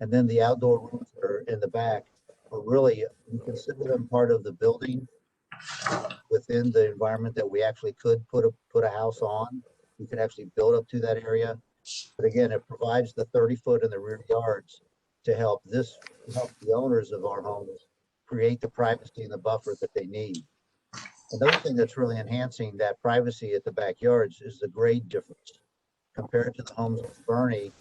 And then the outdoor rooms that are in the back are really, we consider them part of the building within the environment that we actually could put a house on. We could actually build up to that area. But again, it provides the 30-foot in the rear yards to help the owners of our homes create the privacy and the buffer that they need. Another thing that's really enhancing that privacy at the backyards is the grade difference. Compared to the homes in Bernie,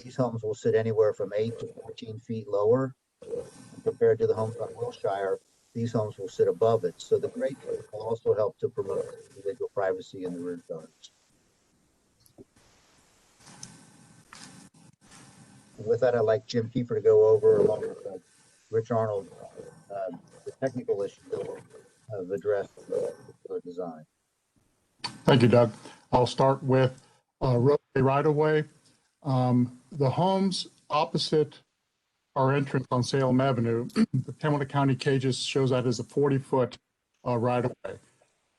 these homes will sit anywhere from 8 to 14 feet lower. And compared to the homes on Wilshire, these homes will sit above it. So the grade difference will also help to promote individual privacy in the rear yards. And with that, I'd like Jim Kiefer to go over, along with Rich Arnold, the technical issues that we've addressed the design. Thank you, Doug. I'll start with roadway right-of-way. The homes opposite our entrance on Salem Avenue, the Hamilton County Cages shows that as a 40-foot right-of-way.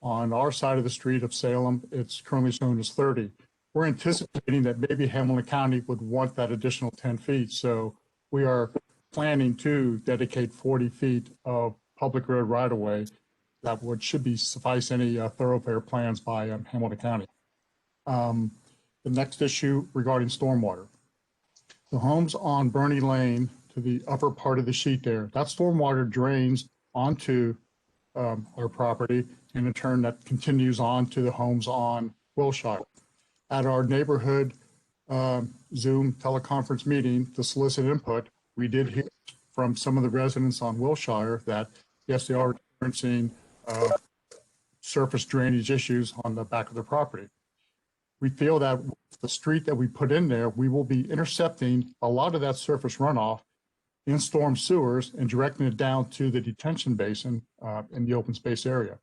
On our side of the street of Salem, it's currently shown as 30. We're anticipating that maybe Hamilton County would want that additional 10 feet. So we are planning to dedicate 40 feet of public road right-of-way that should be suffice any thoroughfare plans by Hamilton County. The next issue regarding stormwater. The homes on Bernie Lane to the upper part of the sheet there, that stormwater drains onto our property, and in turn that continues on to the homes on Wilshire. At our neighborhood Zoom teleconference meeting to solicit input, we did hear from some of the residents on Wilshire that yes, they are experiencing surface drainage issues on the back of their property. We feel that the street that we put in there, we will be intercepting a lot of that surface runoff in storm sewers and directing it down to the detention basin in the open space area.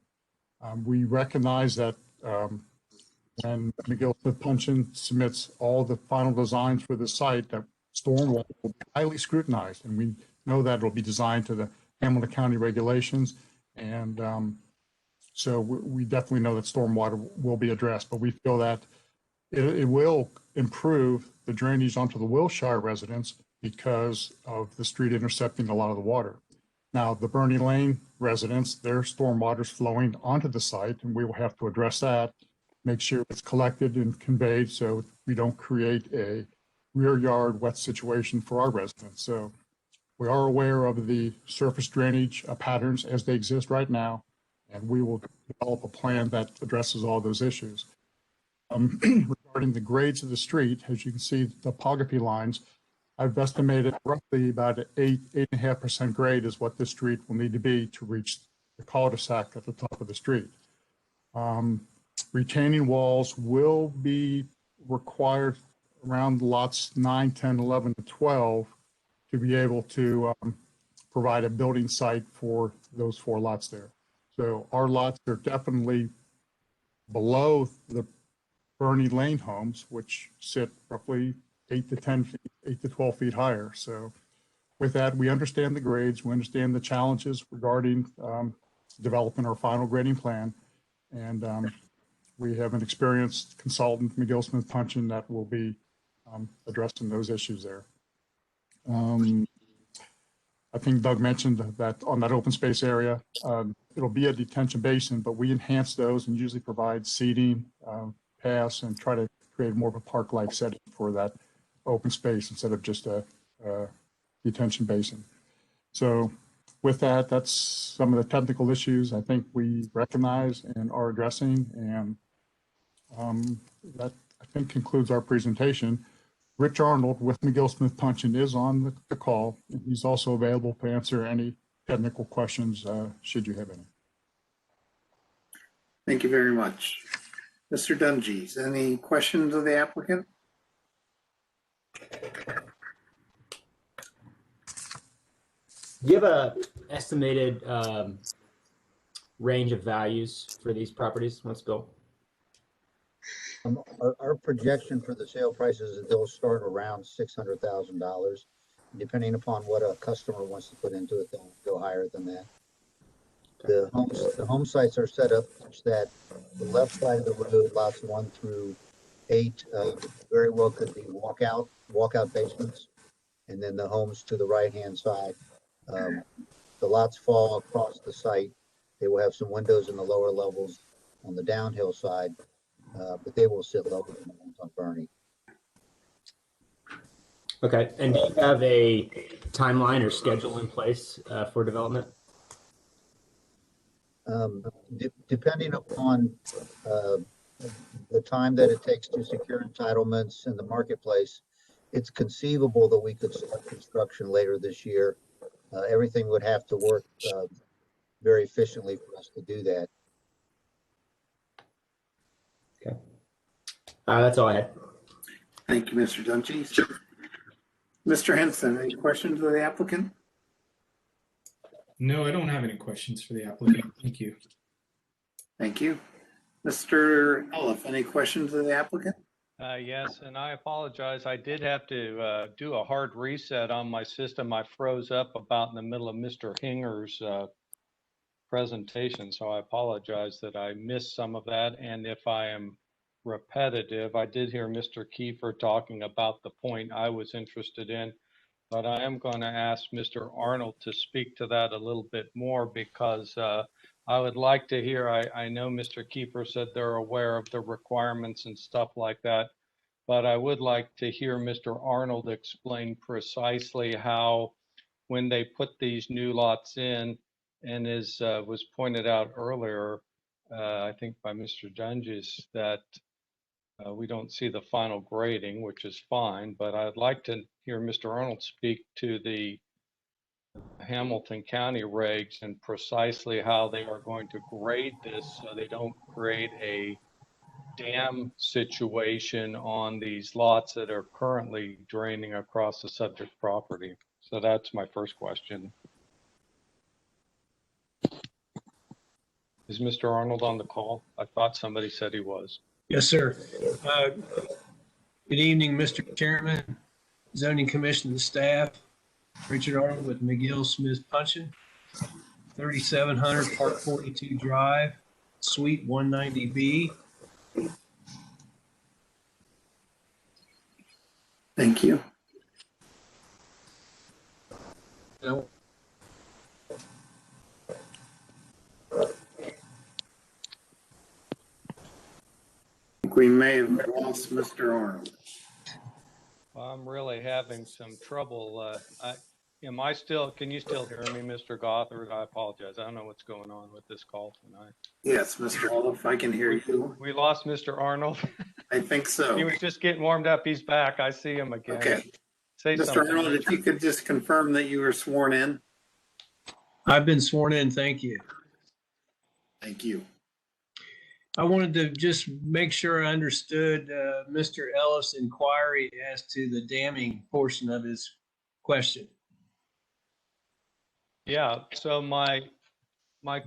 We recognize that when McGill Smith Punchin submits all the final designs for the site, that stormwater will be highly scrutinized, and we know that it'll be designed to the Hamilton County regulations. And so we definitely know that stormwater will be addressed, but we feel that it will improve the drainage onto the Wilshire residents because of the street intercepting a lot of the water. Now, the Bernie Lane residents, their stormwater is flowing onto the site, and we will have to address that, make sure it's collected and conveyed so we don't create a rear yard wet situation for our residents. So we are aware of the surface drainage patterns as they exist right now, and we will develop a plan that addresses all those issues. Regarding the grades of the street, as you can see, the topography lines, I've estimated roughly about 8.5% grade is what this street will need to be to reach the cul-de-sac at the top of the street. Retaining walls will be required around lots 9, 10, 11, and 12 to be able to provide a building site for those 4 lots there. So our lots are definitely below the Bernie Lane homes, which sit roughly 8 to 10 feet, 8 to 12 feet higher. So with that, we understand the grades, we understand the challenges regarding developing our final grading plan. And we have an experienced consultant, McGill Smith Punching, that will be addressing those issues there. I think Doug mentioned that on that open space area, it'll be a detention basin, but we enhance those and usually provide seating, paths, and try to create more of a park-like setting for that open space instead of just a detention basin. So with that, that's some of the technical issues I think we recognize and are addressing. And that, I think, concludes our presentation. Rich Arnold with McGill Smith Punching is on the call. He's also available to answer any technical questions should you have any. Thank you very much. Mr. Dunges, any questions of the applicant? Do you have a estimated range of values for these properties once built? Our projection for the sale prices is they'll start around $600,000. Depending upon what a customer wants to put into it, they'll go higher than that. The home sites are set up such that the left side of the road, lots 1 through 8, very well could be walkout basements, and then the homes to the right-hand side. The lots fall across the site. They will have some windows in the lower levels on the downhill side, but they will sit lower than the ones on Bernie. Okay, and do you have a timeline or schedule in place for development? Depending upon the time that it takes to secure entitlements in the marketplace, it's conceivable that we could start construction later this year. Everything would have to work very efficiently for us to do that. Okay, that's all I had. Thank you, Mr. Dunges. Mr. Henson, any questions of the applicant? No, I don't have any questions for the applicant. Thank you. Thank you. Mr. Elliff, any questions of the applicant? Yes, and I apologize. I did have to do a hard reset on my system. I froze up about in the middle of Mr. Hinger's presentation, so I apologize that I missed some of that. And if I am repetitive, I did hear Mr. Kiefer talking about the point I was interested in, but I am going to ask Mr. Arnold to speak to that a little bit more because I would like to hear, I know Mr. Kiefer said they're aware of the requirements and stuff like that, but I would like to hear Mr. Arnold explain precisely how, when they put these new lots in, and as was pointed out earlier, I think by Mr. Dunges, that we don't see the final grading, which is fine, but I'd like to hear Mr. Arnold speak to the Hamilton County regs and precisely how they are going to grade this so they don't create a dam situation on these lots that are currently draining across the subject property. So that's my first question. Is Mr. Arnold on the call? I thought somebody said he was. Yes, sir. Good evening, Mr. Chairman, Zoning Commission and staff. Richard Arnold with McGill Smith Punching, 3700 Park 42 Drive, Suite 190B. Thank you. No. We may have lost Mr. Arnold. Well, I'm really having some trouble. Can you still hear me, Mr. Gothard? I apologize. I don't know what's going on with this call tonight. Yes, Mr. Olaf, I can hear you. We lost Mr. Arnold. I think so. He was just getting warmed up. He's back. I see him again. Okay. Say Mr. something. Arnold, if you could just confirm that you were sworn in. I've been sworn in, thank you. Thank you. I wanted to just make sure I understood Mr. Ellis' inquiry as to the damming portion of his question. Yeah, so my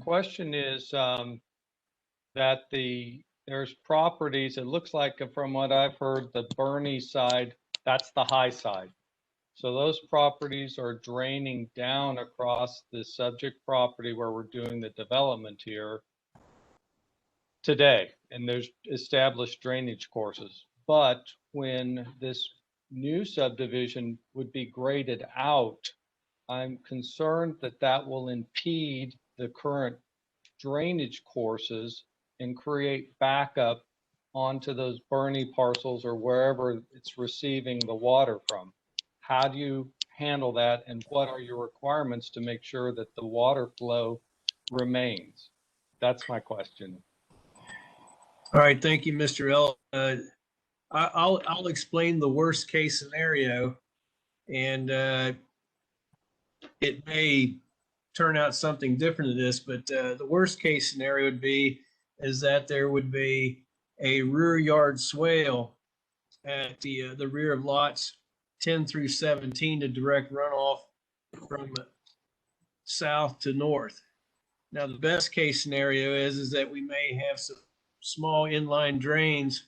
question is that there's properties, it looks like from what I've heard, the Bernie side, that's the high side. So those properties are draining down across the subject property where we're doing the development here today, and there's established drainage courses. But when this new subdivision would be graded out, I'm concerned that that will impede the current drainage courses and create backup onto those Bernie parcels or wherever it's receiving the water from. How do you handle that, and what are your requirements to make sure that the water flow remains? That's my question. All right, thank you, Mr. Ellis. I'll explain the worst case scenario, and it may turn out something different to this, but the worst case scenario would be is that there would be a rear yard swale at the rear of lots 10 through 17 to direct runoff from south to north. Now, the best case scenario is that we may have some small inline drains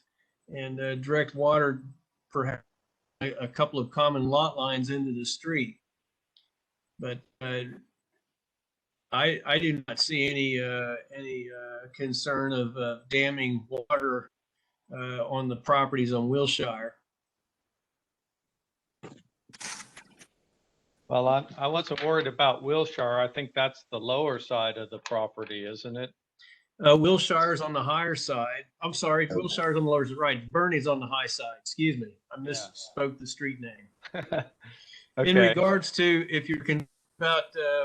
and direct water, perhaps a couple of common lot lines into the street. But I do not see any concern of damming water on the properties on Wilshire. Well, I wasn't worried about Wilshire. I think that's the lower side of the property, isn't it? Wilshire's on the higher side. I'm sorry, Wilshire's on the lower side. Right, Bernie's on the high side. Excuse me, I misspoke the street name. Okay. In regards to if you're concerned about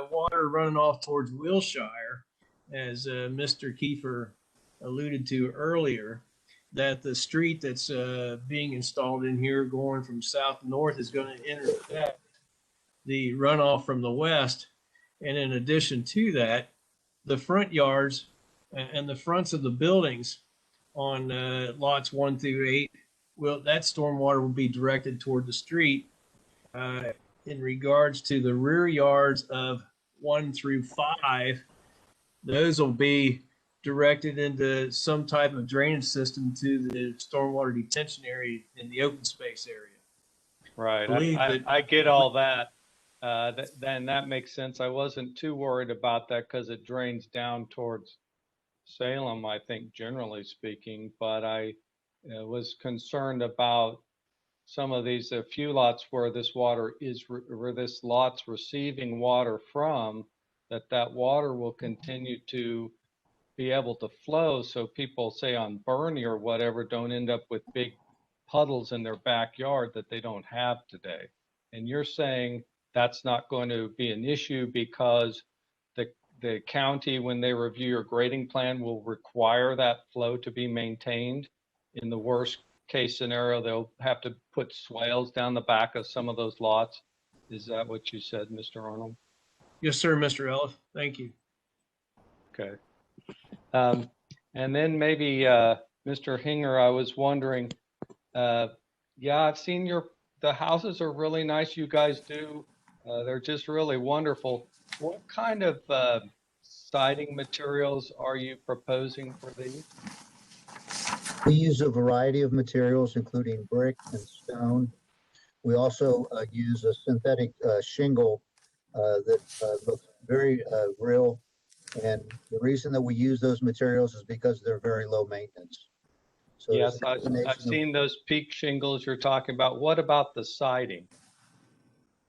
water running off towards Wilshire, as Mr. Kiefer alluded to earlier, that the street that's being installed in here going from south to north is going to intersect the runoff from the west. And in addition to that, the front yards and the fronts of the buildings on lots 1 through 8, that stormwater will be directed toward the street. In regards to the rear yards of 1 through 5, those will be directed into some type of drainage system to the stormwater detention area in the open space area. Right. I get all that. Then that makes sense. I wasn't too worried about that because it drains down towards Salem, I think, generally speaking, but I was concerned about some of these, a few lots where this water is, where this lot's receiving water from, that water will continue to be able to flow. So people, say on Bernie or whatever, don't end up with big puddles in their backyard that they don't have today. And you're saying that's not going to be an issue because the county, when they review your grading plan, will require that flow to be maintained. In the worst case scenario, they'll have to put swales down the back of some of those lots. Is that what you said, Mr. Arnold? Yes, sir, Mr. Ellis. Thank you. Okay. And then maybe Mr. Hinger, I was wondering, yeah, I've seen the houses are really nice. You guys do. They're just really wonderful. What kind of siding materials are you proposing for these? We use a variety of materials, including brick and stone. We also use a synthetic shingle that looks very real. And the reason that we use those materials is because they're very low maintenance. So yes, I've seen those peak shingles you're talking about. What about the siding?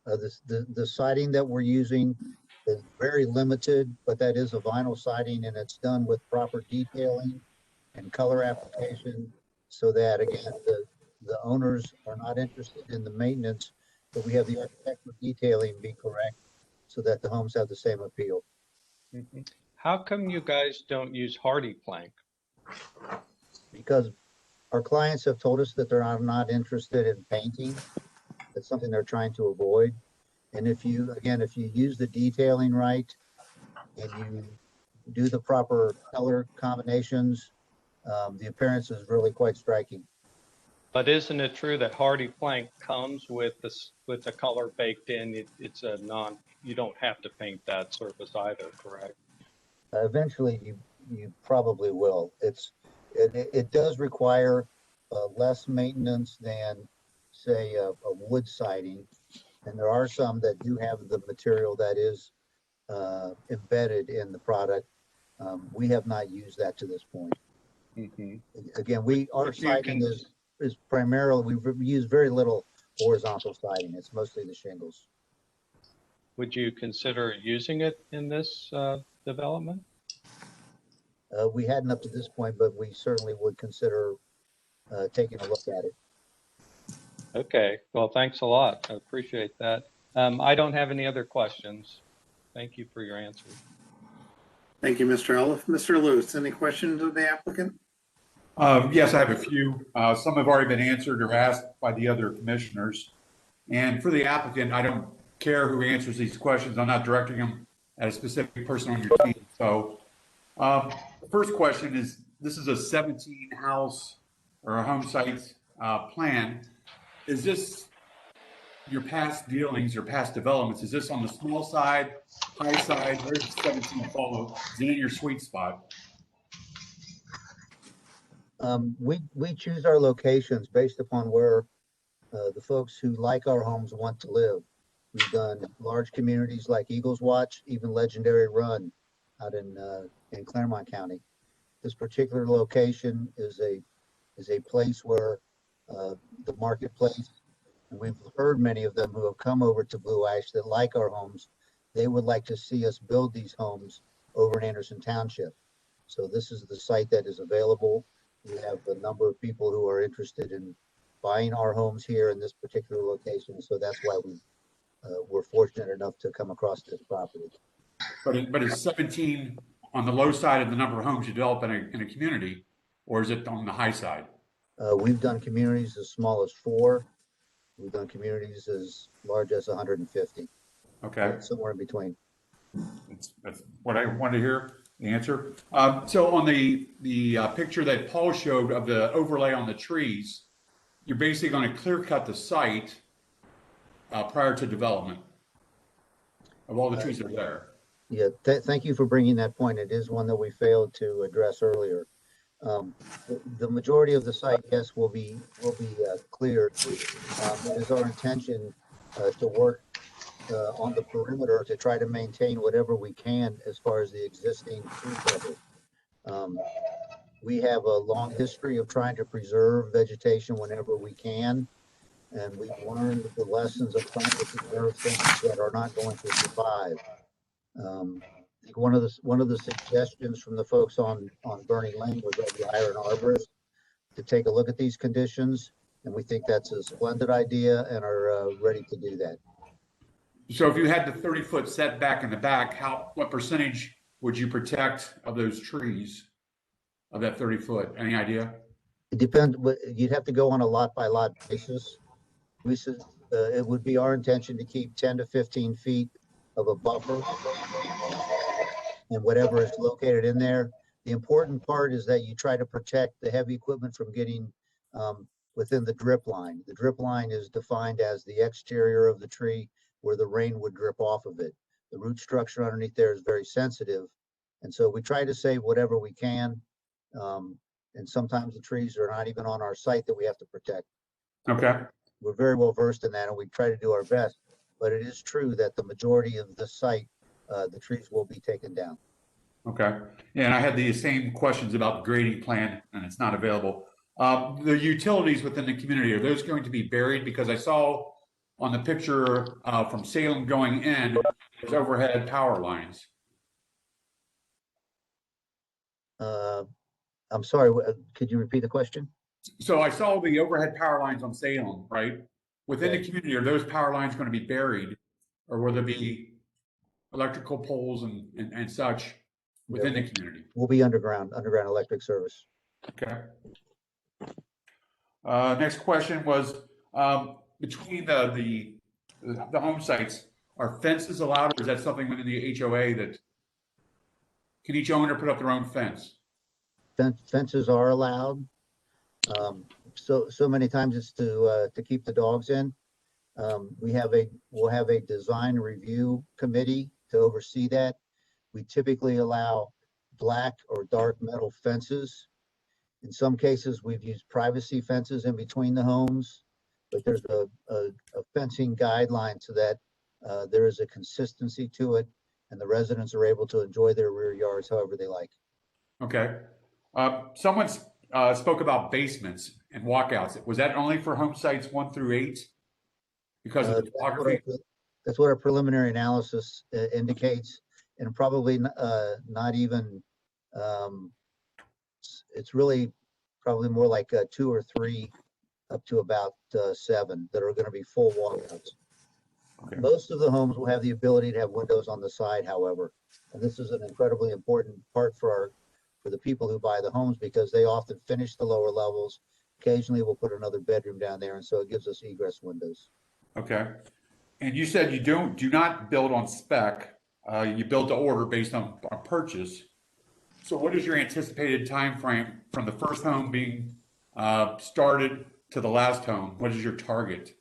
The siding that we're using is very limited, but that is a vinyl siding, and it's done with proper detailing and color application so that, again, the owners are not interested in the maintenance, but we have the architectural detailing be correct so that the homes have the same appeal. Mm-hmm. How come you guys don't use hardy plank? Because our clients have told us that they're not interested in painting. That's something they're trying to avoid. And if you use the detailing right and you do the proper color combinations, the appearance is really quite striking. But isn't it true that hardy plank comes with the color baked in? It's a you don't have to paint that surface either, correct? Eventually, you probably will. It does require less maintenance than, say, a wood siding, and there are some that do have the material that is embedded in the product. We have not used that to this point. Mm-hmm. Again, our siding is primarily, we've used very little horizontal siding. It's mostly the shingles. Would you consider using it in this development? We hadn't up to this point, but we certainly would consider taking a look at it. Okay, well, thanks a lot. I appreciate that. I don't have any other questions. Thank you for your answer. Thank you, Mr. Eliff. Mr. Lewis, any questions of the applicant? Yes, I have a few. Some have already been answered or asked by the other commissioners. And for the applicant, I don't care who answers these questions. I'm not directing them at a specific person on your team. So the first question is, this is a 17 house or a home site plan. Is this your past dealings or past developments? Is this on the small side, high side? Where's the 17 follow? Is it in your sweet spot? We choose our locations based upon where the folks who like our homes want to live. We've done large communities like Eagles Watch, even Legendary Run out in Claremont County. This particular location is a place where the marketplace, and we've heard many of them who have come over to Blue Ash that like our homes. They would like to see us build these homes over in Anderson Township. So this is the site that is available. We have a number of people who are interested in buying our homes here in this particular location. So that's why we're fortunate enough to come across this property. But is 17 on the low side of the number of homes you develop in a community, or is it on the high side? We've done communities as small as 4. We've done communities as large as 150. Okay. Somewhere in between. That's what I wanted to hear, the answer. So on the picture that Paul showed of the overlay on the trees, you're basically going to clear cut the site prior to development of all the trees that are there. Yeah, thank you for bringing that point. It is one that we failed to address earlier. The majority of the site, yes, will be cleared. It is our intention to work on the perimeter to try to maintain whatever we can as far as the existing tree cover. We have a long history of trying to preserve vegetation whenever we can, and we've learned the lessons of trying to preserve things that are not going to survive. I think one of the suggestions from the folks on Burning Lane was that we hire an arborist to take a look at these conditions, and we think that's a splendid idea and are ready to do that. So if you had the 30-foot setback in the back, what percentage would you protect of those trees of that 30-foot? Any idea? It depends. You'd have to go on a lot by lot basis. We said it would be our intention to keep 10 to 15 feet of a buffer, and whatever is located in there. The important part is that you try to protect the heavy equipment from getting within the drip line. The drip line is defined as the exterior of the tree where the rain would drip off of it. The root structure underneath there is very sensitive. And so we try to save whatever we can. And sometimes the trees are not even on our site that we have to protect. Okay. We're very well versed in that, and we try to do our best. But it is true that the majority of the site, the trees will be taken down. Okay. Yeah, and I had the same questions about the grading plan, and it's not available. The utilities within the community, are those going to be buried? Because I saw on the picture from Salem going in, there's overhead power lines. I'm sorry, could you repeat the question? So I saw the overhead power lines on Salem, right? Within the community, are those power lines going to be buried, or will there be electrical poles and such within the community? We'll be underground electric service. Okay. Next question was, between the home sites, are fences allowed, or is that something within the HOA that, can each owner put up their own fence? Fences are allowed. So many times it's to keep the dogs in. We'll have a design review committee to oversee that. We typically allow black or dark metal fences. In some cases, we've used privacy fences in between the homes, but there's a fencing guideline so that there is a consistency to it, and the residents are able to enjoy their rear yards however they like. Okay. Someone spoke about basements and walkouts. Was that only for home sites 1 through 8? Because of the topography? That's what our preliminary analysis indicates, and probably not even, it's really probably more like 2 or 3 up to about 7 that are going to be full walkouts. Okay. Most of the homes will have the ability to have windows on the side, however, and this is an incredibly important part for the people who buy the homes, because they often finish the lower levels. Occasionally we'll put another bedroom down there, and so it gives us egress windows. Okay. And you said you do not build on spec. You build to order based on purchase. So what is your anticipated time frame from the first home being started to the last home? What is your target?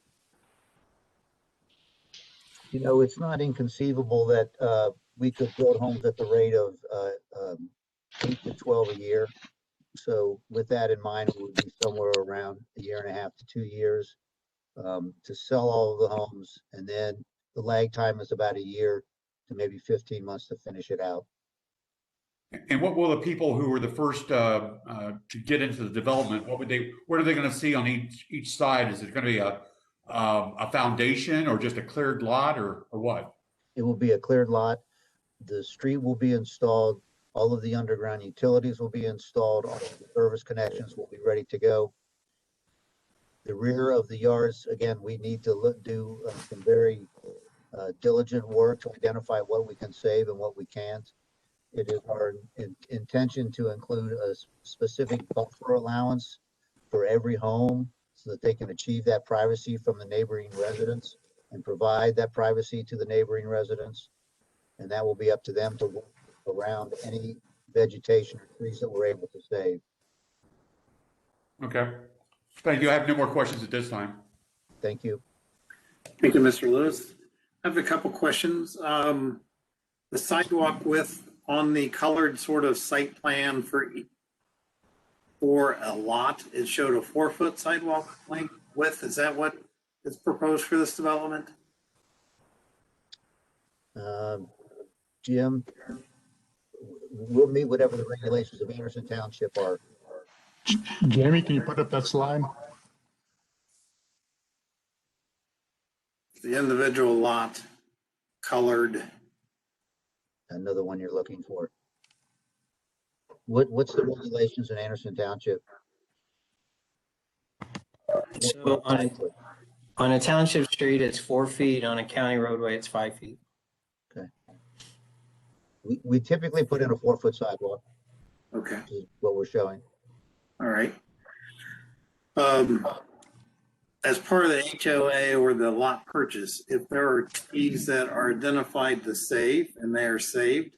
You know, it's not inconceivable that we could build homes at the rate of 8 to 12 a year. So with that in mind, it would be somewhere around 1.5 to 2 years to sell all of the homes. And then the lag time is about 1 year to maybe 15 months to finish it out. And what will the people who were the first to get into the development, what are they going to see on each side? Is it going to be a foundation or just a cleared lot or what? It will be a cleared lot. The street will be installed. All of the underground utilities will be installed. All of the service connections will be ready to go. The rear of the yards, again, we need to do some very diligent work to identify what we can save and what we can't. It is our intention to include a specific buffer allowance for every home so that they can achieve that privacy from the neighboring residents and provide that privacy to the neighboring residents. And that will be up to them to work around any vegetation or trees that we're able to save. Okay. Thank you. I have no more questions at this time. Thank you. Thank you, Mr. Lewis. I have a couple questions. The sidewalk width on the colored sort of site plan for a lot, it showed a 4-foot sidewalk length width. Is that what is proposed for this development? Jim, we'll meet whatever the regulations of Anderson Township are. Jamie, can you put up that slide? The individual lot colored. Another one you're looking for. What's the regulations in Anderson Township? So on a township street, it's 4 feet. On a county roadway, it's 5 feet. Okay. We typically put in a 4-foot sidewalk. Okay. Is what we're showing. All right. As part of the HOA or the lot purchase, if there are trees that are identified to save and they are saved,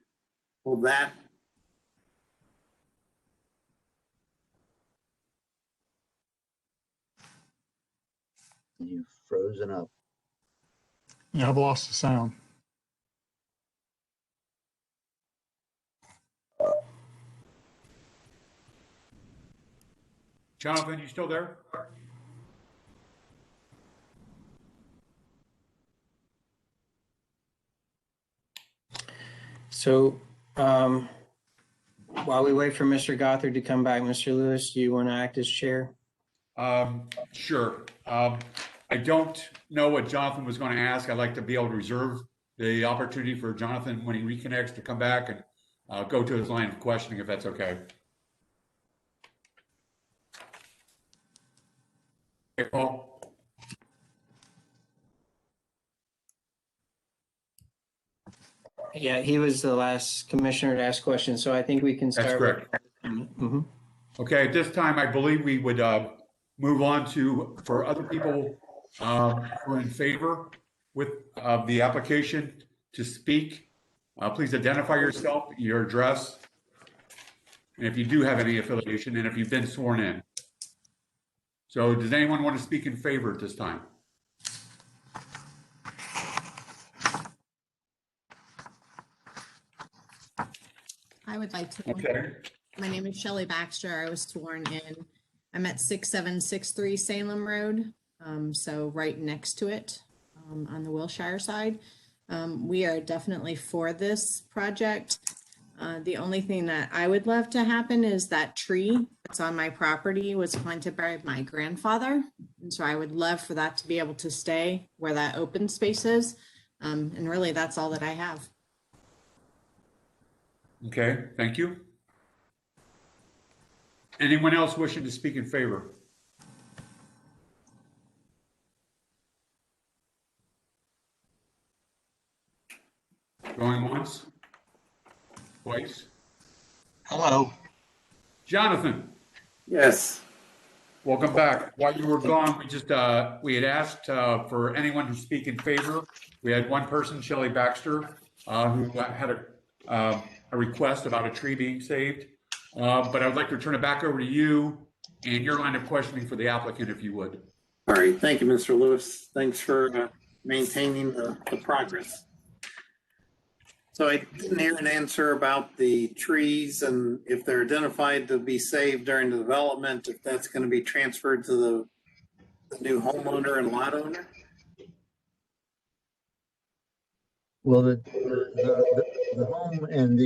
will that You've frozen up. Yeah, I've lost the sound. Jonathan, you still there? So while we wait for Mr. Gothard to come back, Mr. Lewis, do you want to act as chair? Sure. I don't know what Jonathan was going to ask. I'd like to be able to reserve the opportunity for Jonathan, when he reconnects, to come back and go to his line of questioning, if that's okay. Okay, Paul. Yeah, he was the last commissioner to ask questions, so I think we can start. That's correct. Okay, at this time, I believe we would move on to, for other people who are in favor of the application to speak, please identify yourself, your address, and if you do have any affiliation, and if you've been sworn in. So does anyone want to speak in favor at this time? I would like to. Okay. My name is Shelley Baxter. I was sworn in. I'm at 6763 Salem Road, so right next to it on the Wilshire side. We are definitely for this project. The only thing that I would love to happen is that tree that's on my property was planted by my grandfather. And so I would love for that to be able to stay where that open space is. And really, that's all that I have. Okay, thank you. Anyone else wishing to speak in favor? Going once? Twice? Hello. Jonathan, Yes. welcome back. While you were gone, we had asked for anyone to speak in favor. We had one person, Shelley Baxter, who had a request about a tree being saved. But I would like to turn it back over to you and your line of questioning for the applicant, if you would. All right. Thank you, Mr. Lewis. Thanks for maintaining the progress. So I didn't hear an answer about the trees and if they're identified to be saved during the development, if that's going to be transferred to the new homeowner and lot owner. Well, the home and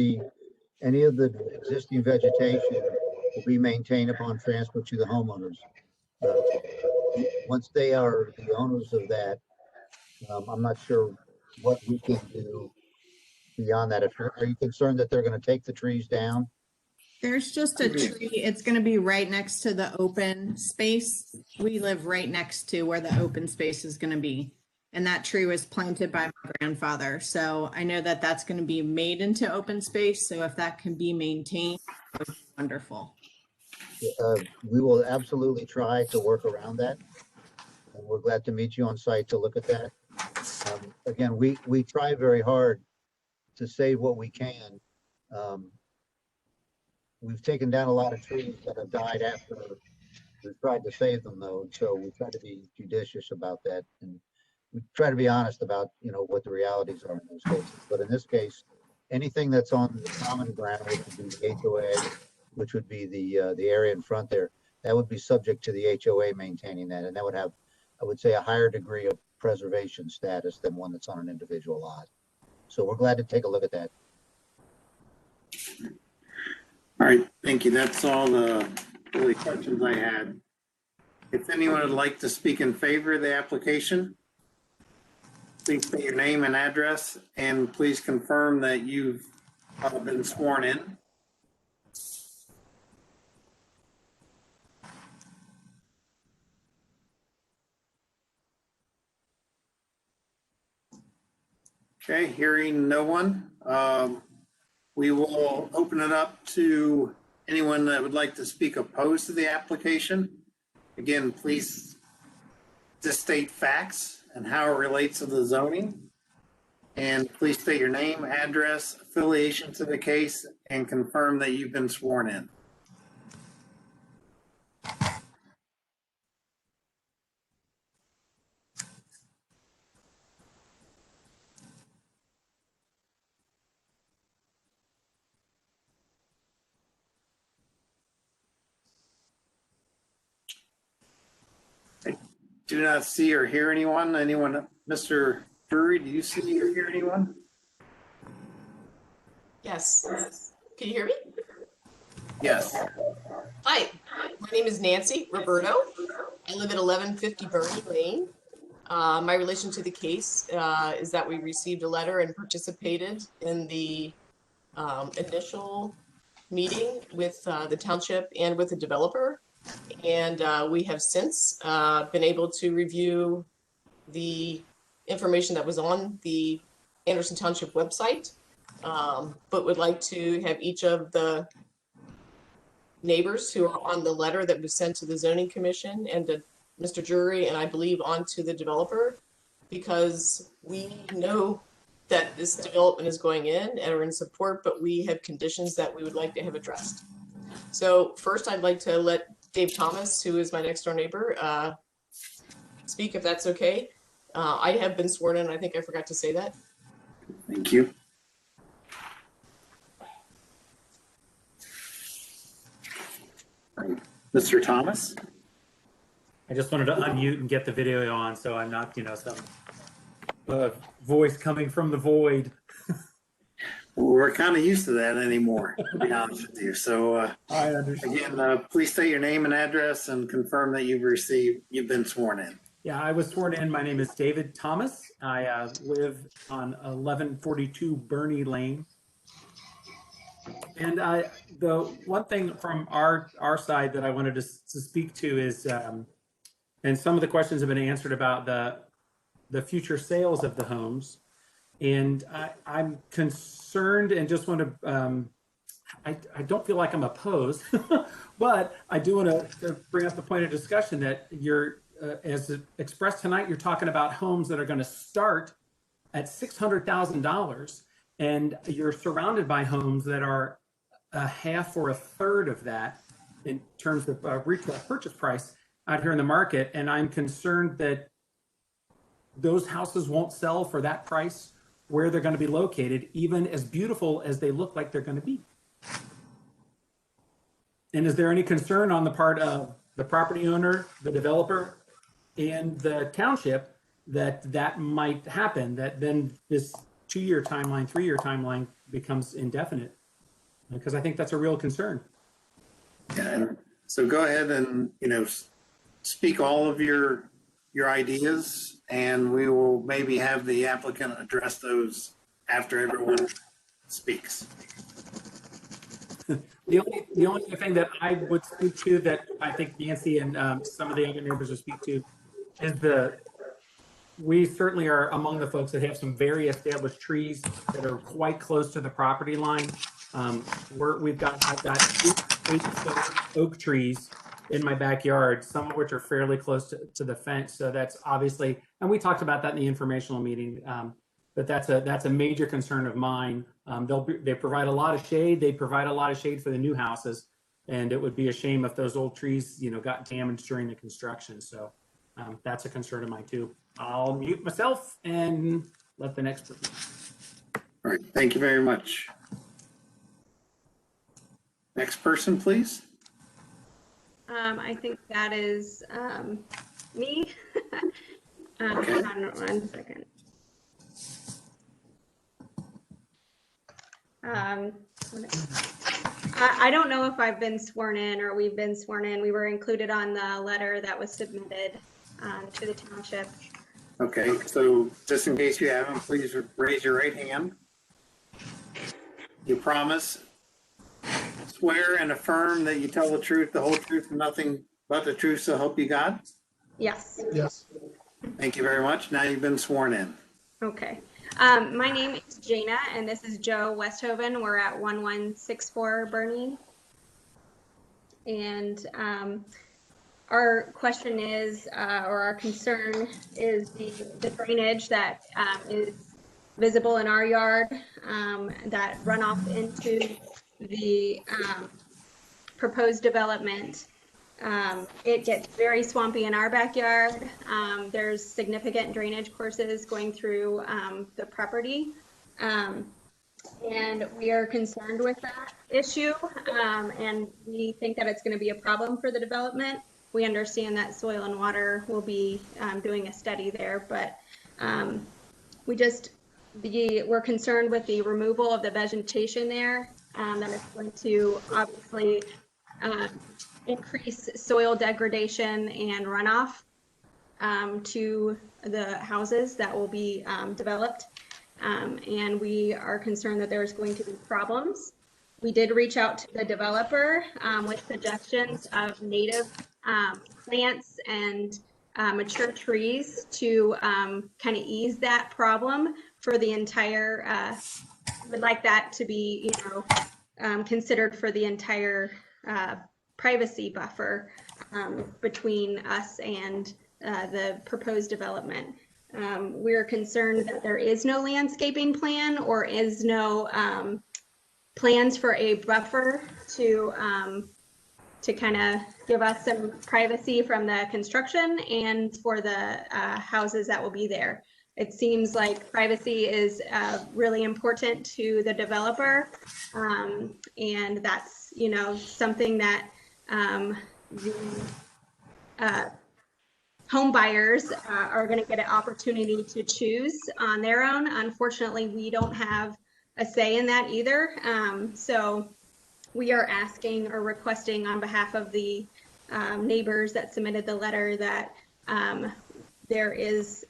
any of the existing vegetation will be maintained upon transfer to the homeowners. Once they are the owners of that, I'm not sure what we can do beyond that. Are you concerned that they're going to take the trees down? There's just a tree. It's going to be right next to the open space. We live right next to where the open space is going to be. And that tree was planted by my grandfather. So I know that that's going to be made into open space. So if that can be maintained, that would be wonderful. We will absolutely try to work around that. And we're glad to meet you on site to look at that. Again, we try very hard to save what we can. We've taken down a lot of trees that have died after we've tried to save them though. So we try to be judicious about that. And we try to be honest about, what the realities are in those cases. But in this case, anything that's on the common ground, which would be the HOA, which would be the area in front there, that would be subject to the HOA maintaining that. And that would have, I would say, a higher degree of preservation status than one that's on an individual lot. So we're glad to take a look at that. All right. Thank you. That's all the really questions I had. If anyone would like to speak in favor of the application, please state your name and address, and please confirm that you've been sworn in. Okay, hearing no one, we will open it up to anyone that would like to speak opposed to the application. Again, please just state facts and how it relates to the zoning. And please state your name, address, affiliation to the case, and confirm that you've been sworn in. Do not see or hear anyone. Mr. Drury, do you see or hear anyone? Yes. Can you hear me? Yes. Hi, my name is Nancy Roberto. I live at 1150 Bernie Lane. My relation to the case is that we received a letter and participated in the initial meeting with the township and with the developer. And we have since been able to review the information that was on the Anderson Township website, but would like to have each of the neighbors who are on the letter that was sent to the zoning commission and the Mr. Jury and I believe onto the developer, because we know that this development is going in and are in support, but we have conditions that we would like to have addressed. So first, I'd like to let Dave Thomas, who is my next door neighbor, speak if that's okay. I have been sworn in. I think I forgot to say that. Thank you. Mr. Thomas? I just wanted to unmute and get the video on, so I'm not, some voice coming from the void. We're kind of used to that anymore, to be honest with you. So I understand. again, please state your name and address and confirm that you've been sworn in. Yeah, I was sworn in. My name is David Thomas. I live on 1142 Burney Lane. And the one thing from our side that I wanted to speak to is, and some of the questions have been answered about the future sales of the homes. And I'm concerned and just want to, I don't feel like I'm opposed, but I do want to bring up the point of discussion that you're, as expressed tonight, you're talking about homes that are going to start at $600,000, and you're surrounded by homes that are a half or a third of that in terms of retail purchase price out here in the market. And I'm concerned that those houses won't sell for that price where they're going to be located, even as beautiful as they look like they're going to be. And is there any concern on the part of the property owner, the developer, and the township that might happen, that then this 2-year timeline, 3-year timeline becomes indefinite? Because I think that's a real concern. Yeah, so go ahead and, speak all of your ideas, and we will maybe have the applicant address those after everyone speaks. The only thing that I would speak to that I think Nancy and some of the other neighbors will speak to is we certainly are among the folks that have some very established trees that are quite close to the property line. I've got 8 oak trees in my backyard, some of which are fairly close to the fence. So that's obviously, and we talked about that in the informational meeting, but that's a major concern of mine. They provide a lot of shade. They provide a lot of shade for the new houses, and it would be a shame if those old trees, got damaged during the construction. So that's a concern of mine too. I'll mute myself and let the next person. All right, thank you very much. Next person, please. I think that is me. Okay. Hold on 1 second. I don't know if I've been sworn in or we've been sworn in. We were included on the letter that was submitted to the township. Okay, so just in case you haven't, please raise your right hand. You promise, swear and affirm that you tell the truth, the whole truth, and nothing but the truth, so help you God? Yes. Yes. Thank you very much. Now you've been sworn in. Okay. My name is Jana, and this is Joe Westhoven. We're at 1164 Burney. And our question is, or our concern is the drainage that is visible in our yard that run off into the proposed development. It gets very swampy in our backyard. There's significant drainage courses going through the property. And we are concerned with that issue. And we think that it's going to be a problem for the development. We understand that Soil and Water will be doing a study there, but we're concerned with the removal of the vegetation there. That is going to obviously increase soil degradation and runoff to the houses that will be developed. And we are concerned that there's going to be problems. We did reach out to the developer with suggestions of native plants and mature trees to kind of ease that problem for the entire, would like that to be, considered for the entire privacy buffer between us and the proposed development. We're concerned that there is no landscaping plan or is no plans for a buffer to kind of give us some privacy from the construction and for the houses that will be there. It seems like privacy is really important to the developer, and that's, you know, something that the home buyers are going to get an opportunity to choose on their own. Unfortunately, we don't have a say in that either. So we are asking or requesting on behalf of the neighbors that submitted the letter that there is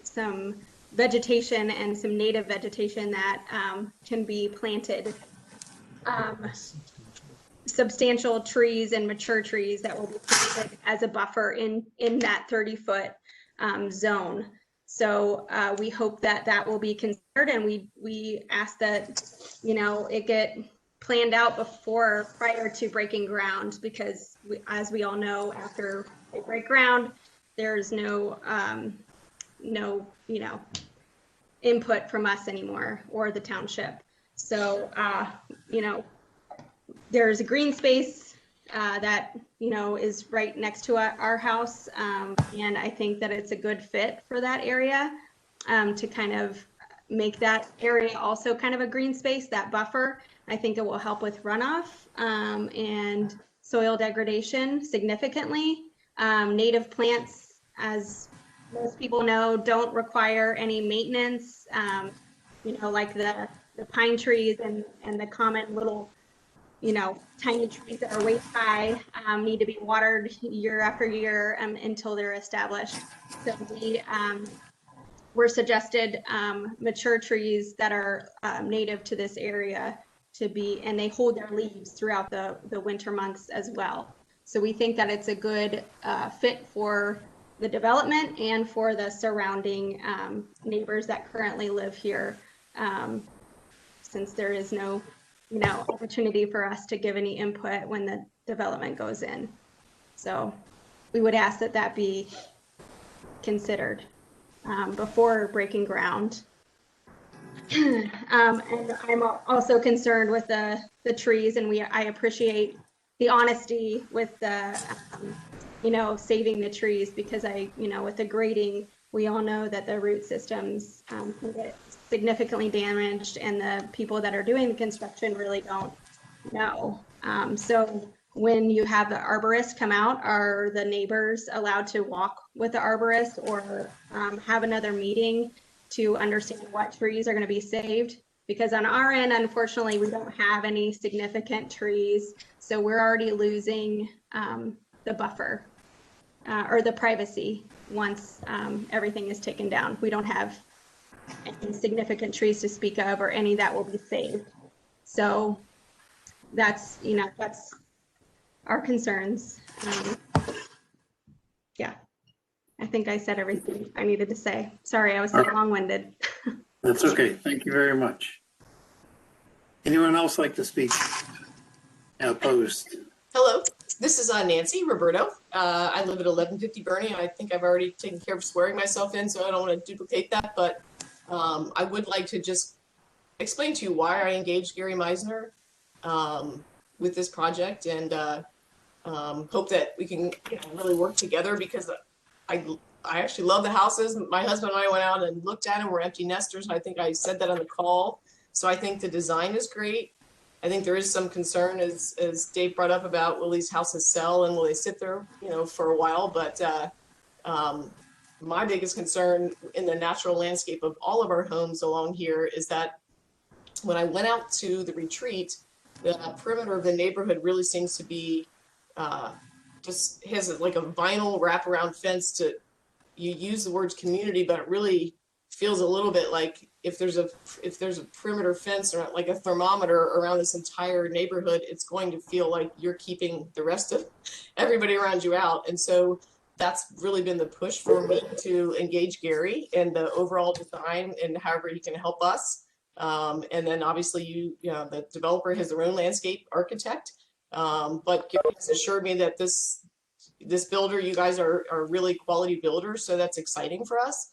some vegetation and some native vegetation that can be planted. Substantial trees and mature trees that will be planted as a buffer in that 30-foot zone. So we hope that that will be considered, and we ask that, you know, it get planned out prior to breaking ground, because as we all know, after they break ground, there's no you know, input from us anymore or the township. So you know, there's a green space that, you know, is right next to our house, and I think that it's a good fit for that area, to kind of make that area also kind of a green space, that buffer. I think it will help with runoff and soil degradation significantly. Native plants, as most people know, don't require any maintenance, you know, like the pine trees and the common little, you know, tiny trees that are waist high need to be watered year after year until they're established. So we're suggested mature trees that are native to this area to be, and they hold their leaves throughout the winter months as well. So we think that it's a good fit for the development and for the surrounding neighbors that currently live here, since there is no, you know, opportunity for us to give any input when the development goes in. So we would ask that that be considered before breaking ground. And I'm also concerned with the trees, and I appreciate the honesty with the, you know, saving the trees, because you know, with the grading, we all know that the root systems can get significantly damaged, and the people that are doing the construction really don't know. So when you have the arborist come out, are the neighbors allowed to walk with the arborist or have another meeting to understand what trees are going to be saved? Because on our end, unfortunately, we don't have any significant trees. So we're already losing the buffer or the privacy once everything is taken down. We don't have any significant trees to speak of or any that will be saved. So that's, you know, that's our concerns. Yeah, I think I said everything I needed to say. Sorry, I was so long-winded. That's okay. Thank you very much. Anyone else like to speak? Opposed? Hello, this is Nancy Roberto. I live at 1150 Bernie. I think I've already taken care of swearing myself in, so I don't want to duplicate that, but I would like to just explain to you why I engaged Gary Meisner with this project, and hope that we can, you know, really work together, because I actually love the houses. My husband and I went out and looked at them. We're empty nesters. I think I said that on the call. So I think the design is great. I think there is some concern, as Dave brought up, about will these houses sell and will they sit there, you know, for a while. But my biggest concern in the natural landscape of all of our homes along here is that when I went out to the retreat, the perimeter of the neighborhood really seems to be just has like a vinyl wraparound fence. To you use the words community, but it really feels a little bit like if there's a perimeter fence or like a thermometer around this entire neighborhood, it's going to feel like you're keeping the rest of everybody around you out. And so that's really been the push for me to engage Gary and the overall design and however he can help us. And then obviously you know, the developer has their own landscape architect. But Gary has assured me that this builder, you guys are really quality builders, so that's exciting for us.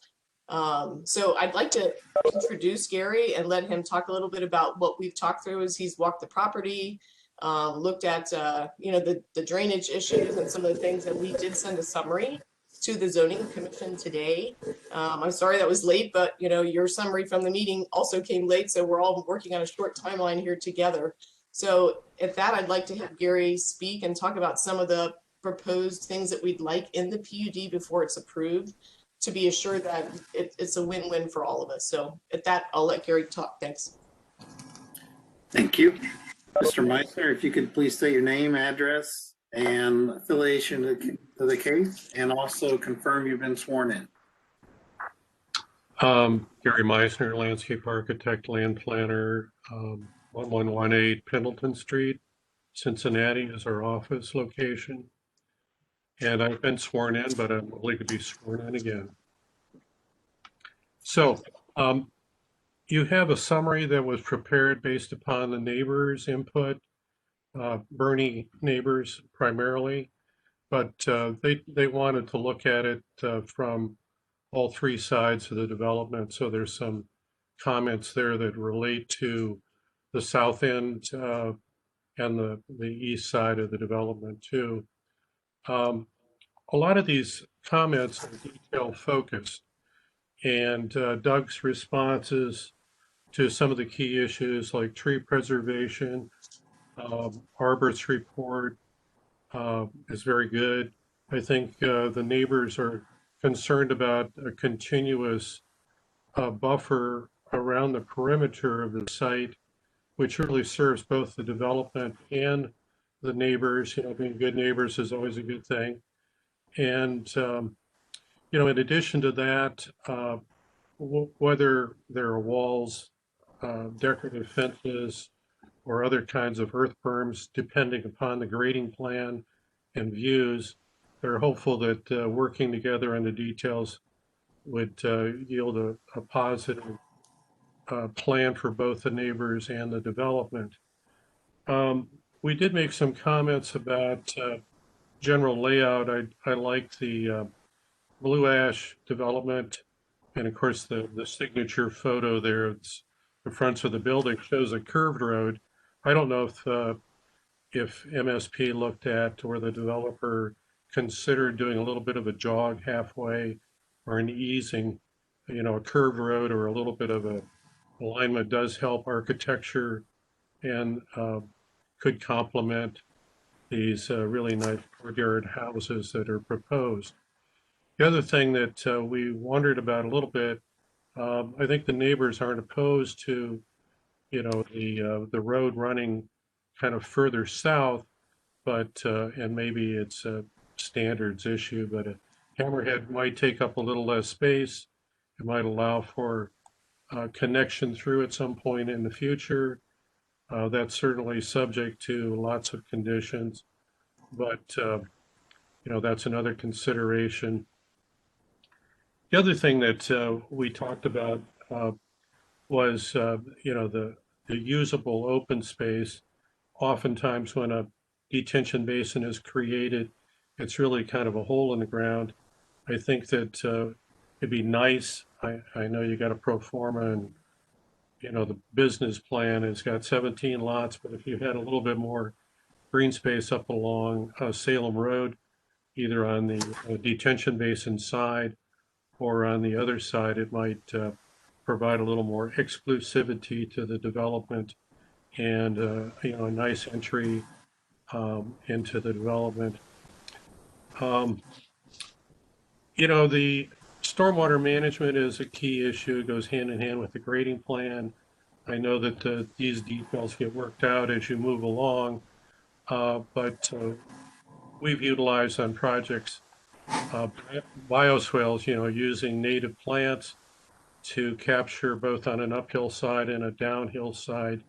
So I'd like to introduce Gary and let him talk a little bit about what we've talked through as he's walked the property, looked at, the drainage issues and some of the things that we did send a summary to the zoning commission today. I'm sorry that was late, but your summary from the meeting also came late, so we're all working on a short timeline here together. So at that, I'd like to have Gary speak and talk about some of the proposed things that we'd like in the PUD before it's approved, to be assured that it's a win-win for all of us. So at that, I'll let Gary talk. Thanks. Thank you. Mr. Meissner, if you could please state your name, address, and affiliation to the case, and also confirm you've been sworn in. Gary Meissner, landscape architect, land planner, 1118 Pendleton Street, Cincinnati is our office location. And I've been sworn in, but I'm willing to be sworn in again. So you have a summary that was prepared based upon the neighbors' input, Bernie neighbors primarily, but they wanted to look at it from all three sides of the development. So there's some comments there that relate to the south end and the east side of the development too. A lot of these comments are detail focused, and Doug's responses to some of the key issues like tree preservation, arborist report is very good. I think the neighbors are concerned about a continuous buffer around the perimeter of the site, which really serves both the development and the neighbors. Being good neighbors is always a good thing. And, in addition to that, whether there are walls, decorative fences, or other kinds of earth berms, depending upon the grading plan and views, they're hopeful that working together on the details would yield a positive plan for both the neighbors and the development. We did make some comments about general layout. I like the blue ash development, and of course the signature photo there. It's the front of the building shows a curved road. I don't know if MSP looked at or the developer considered doing a little bit of a jog halfway or an easing. A curved road or a little bit of a alignment does help architecture and could complement these really nice courtyard houses that are proposed. The other thing that we wondered about a little bit, I think the neighbors aren't opposed to, the road running kind of further south, but and maybe it's a standards issue, but a hammerhead might take up a little less space. It might allow for connection through at some point in the future. That's certainly subject to lots of conditions, but that's another consideration. The other thing that we talked about was the usable open space. Oftentimes when a detention basin is created, it's really kind of a hole in the ground. I think that it'd be nice. I know you got a pro forma and the business plan has got 17 lots, but if you had a little bit more green space up along Salem Road, either on the detention basin side or on the other side, it might provide a little more exclusivity to the development and a nice entry into the development. The stormwater management is a key issue. It goes hand in hand with the grading plan. I know that these details get worked out as you move along, but we've utilized on projects bioswales, using native plants to capture both on an uphill side and a downhill side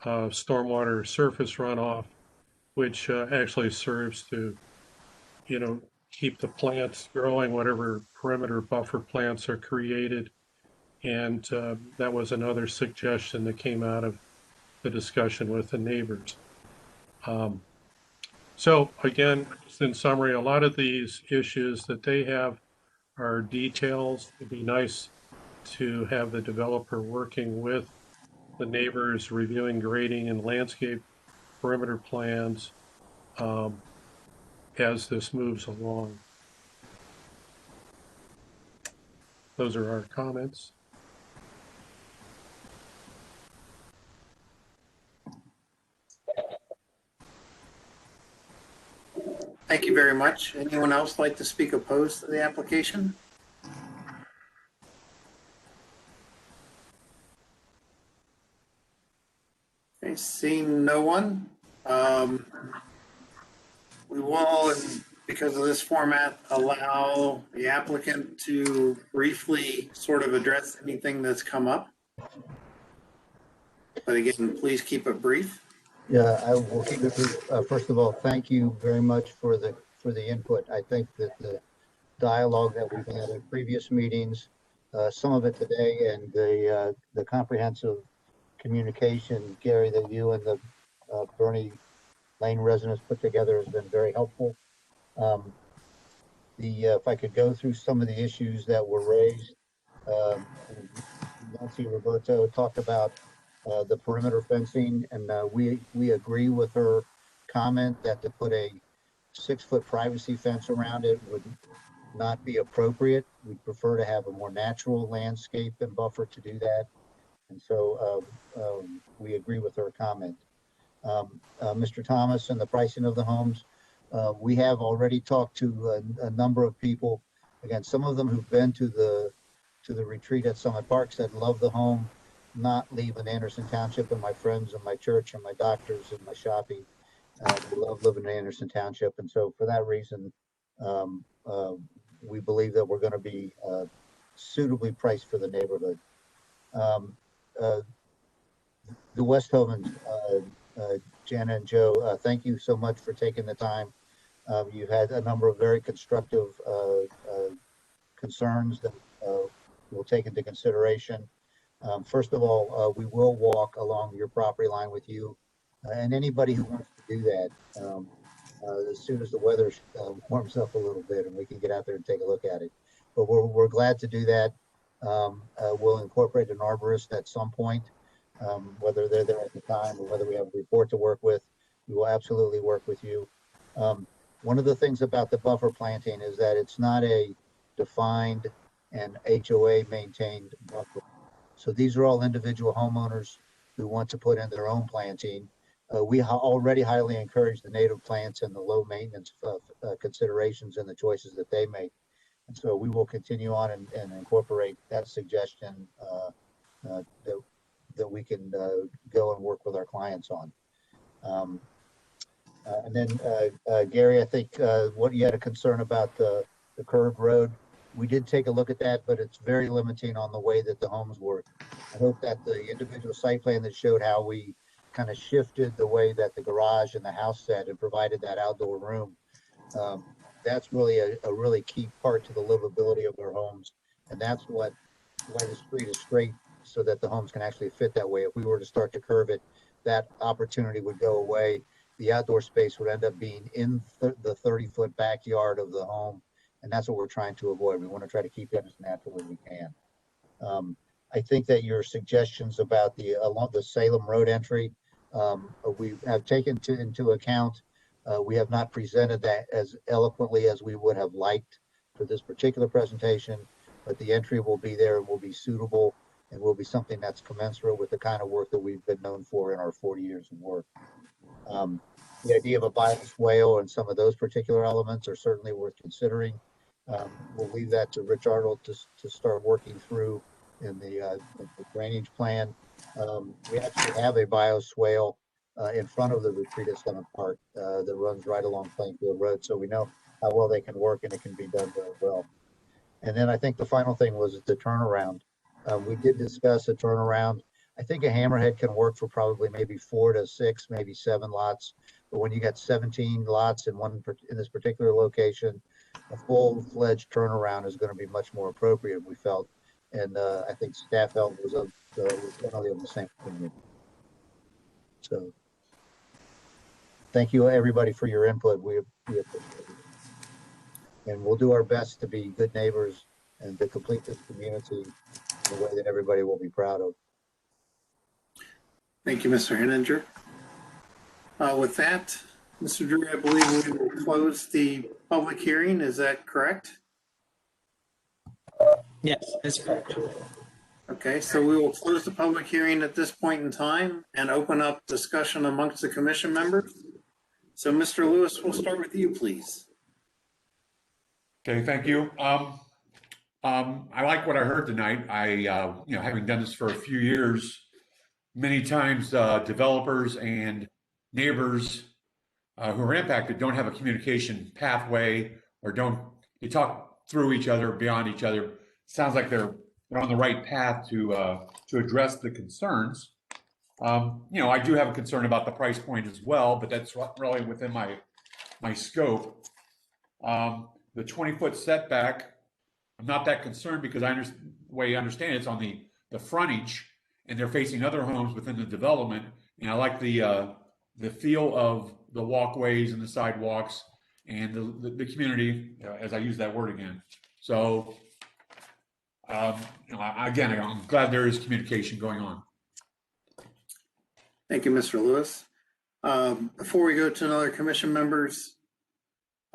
stormwater surface runoff, which actually serves to, keep the plants growing, whatever perimeter buffer plants are created. And that was another suggestion that came out of the discussion with the neighbors. So again, just in summary, a lot of these issues that they have are details. It'd be nice to have the developer working with the neighbors, reviewing grading and landscape perimeter plans as this moves along. Those are our comments. Thank you very much. Anyone else like to speak opposed to the application? Okay, seeing no one, we will, because of this format, allow the applicant to briefly sort of address anything that's come up. But again, please keep it brief. Yeah, I will keep it brief. First of all, thank you very much for the input. I think that the dialogue that we've had at previous meetings, some of it today, and the comprehensive communication, Gary, that you and the Bernie Lane residents put together has been very helpful. If I could go through some of the issues that were raised, Nancy Roberto talked about the perimeter fencing, and we agree with her comment that to put a 6-foot privacy fence around it would not be appropriate. We'd prefer to have a more natural landscape and buffer to do that. And so we agree with her comment. Mr. Thomas and the pricing of the homes, we have already talked to a number of people. Again, some of them who've been to the retreat at Summit Park said love the home, not leaving Anderson Township, and my friends and my church and my doctors and my shopping. They love living in Anderson Township. And so for that reason, we believe that we're going to be suitably priced for the neighborhood. The Westhovens, Jana and Joe, thank you so much for taking the time. You've had a number of very constructive concerns that we'll take into consideration. First of all, we will walk along your property line with you and anybody who wants to do that as soon as the weather warms up a little bit and we can get out there and take a look at it. But we're glad to do that. We'll incorporate an arborist at some point, whether they're there at the time or whether we have a report to work with. We will absolutely work with you. One of the things about the buffer planting is that it's not a defined and HOA maintained buffer. So these are all individual homeowners who want to put in their own planting. We already highly encourage the native plants and the low maintenance considerations and the choices that they make. And so we will continue on and incorporate that suggestion that we can go and work with our clients on. And then Gary, I think what you had a concern about the curved road. We did take a look at that, but it's very limiting on the way that the homes work. I hope that the individual site plan that showed how we kind of shifted the way that the garage and the house set and provided that outdoor room. That's really a really key part to the livability of our homes. And that's why the street is straight so that the homes can actually fit that way. If we were to start to curve it, that opportunity would go away. The outdoor space would end up being in the 30-foot backyard of the home. And that's what we're trying to avoid. We want to try to keep that as natural as we can. I think that your suggestions about along the Salem Road entry, we have taken into account. We have not presented that as eloquently as we would have liked for this particular presentation, but the entry will be there and will be suitable and will be something that's commensurate with the kind of work that we've been known for in our 40 years of work. The idea of a bioswale and some of those particular elements are certainly worth considering. We'll leave that to Rich Arnold to start working through in the drainage plan. We actually have a bioswale in front of the retreat at Summit Park that runs right along Plainfield Road, so we know how well they can work and it can be done very well. And then I think the final thing was the turnaround. We did discuss a turnaround. I think a hammerhead can work for probably maybe 4 to 6, maybe 7 lots. But when you got 17 lots in this particular location, a full-fledged turnaround is going to be much more appropriate, we felt. And I think staff felt was generally of the same opinion. So thank you, everybody, for your input. We appreciate it. And we'll do our best to be good neighbors and to complete this community in a way that everybody will be proud of. Thank you, Mr. Henninger. With that, Mr. Drury, I believe we will close the public hearing. Is that correct? Yes, that's correct. Okay, so we will close the public hearing at this point in time and open up discussion amongst the commission members. So Mr. Lewis, we'll start with you, please. Okay, thank you. I like what I heard tonight. Having done this for a few years, many times developers and neighbors who are impacted don't have a communication pathway or they talk through each other, beyond each other. Sounds like they're on the right path to address the concerns. I do have a concern about the price point as well, but that's really within my scope. The 20-foot setback, I'm not that concerned because the way I understand it, it's on the frontage, and they're facing other homes within the development. And I like the feel of the walkways and the sidewalks and the community, as I use that word again. So, again, I'm glad there is communication going on. Thank you, Mr. Lewis. Before we go to another commission members,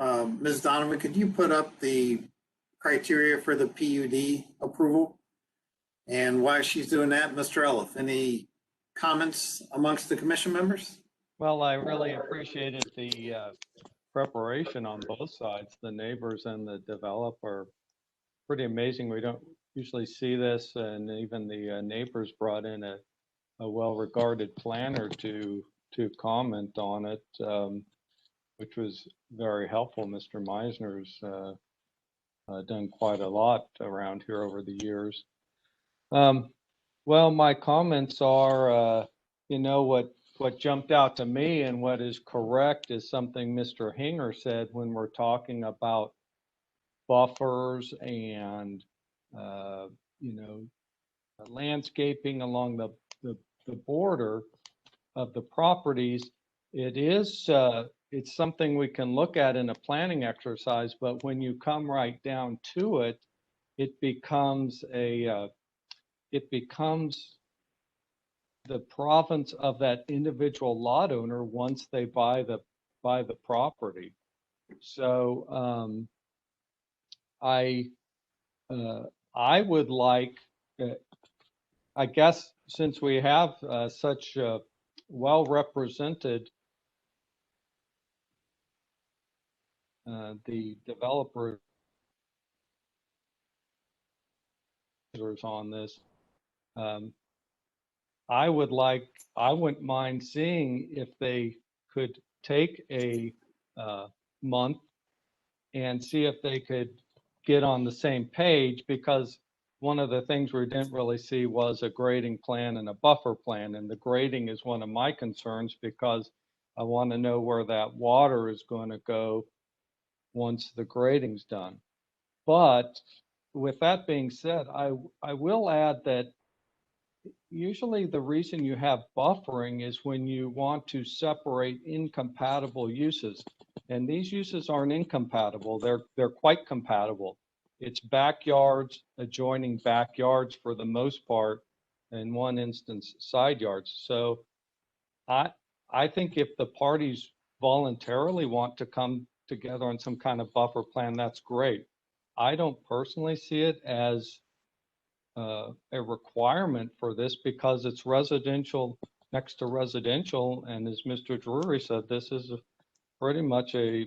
Ms. Donovan, could you put up the criteria for the PUD approval and why she's doing that? Mr. Eliff, any comments amongst the commission members? Well, I really appreciated the preparation on both sides, the neighbors and the developer. Pretty amazing. We don't usually see this, and even the neighbors brought in a well-regarded planner to comment on it, which was very helpful. Mr. Meisner's done quite a lot around here over the years. Well, my comments are, what jumped out to me and what is correct is something Mr. Hinger said when we're talking about buffers and, landscaping along the border of the properties. It's something we can look at in a planning exercise, but when you come right down to it, it becomes the province of that individual lot owner once they buy the property. So I would like, I guess, since we have such well represented the developers on this, I wouldn't mind seeing if they could take a month and see if they could get on the same page, because one of the things we didn't really see was a grading plan and a buffer plan. And the grading is one of my concerns because I want to know where that water is going to go once the grading's done. But with that being said, I will add that usually the reason you have buffering is when you want to separate incompatible uses. And these uses aren't incompatible, they're quite compatible. It's backyards adjoining backyards for the most part, in one instance, side yards. So I think if the parties voluntarily want to come together on some kind of buffer plan, that's great. I don't personally see it as a requirement for this because it's residential next to residential. And as Mr. Drury said, this is pretty much you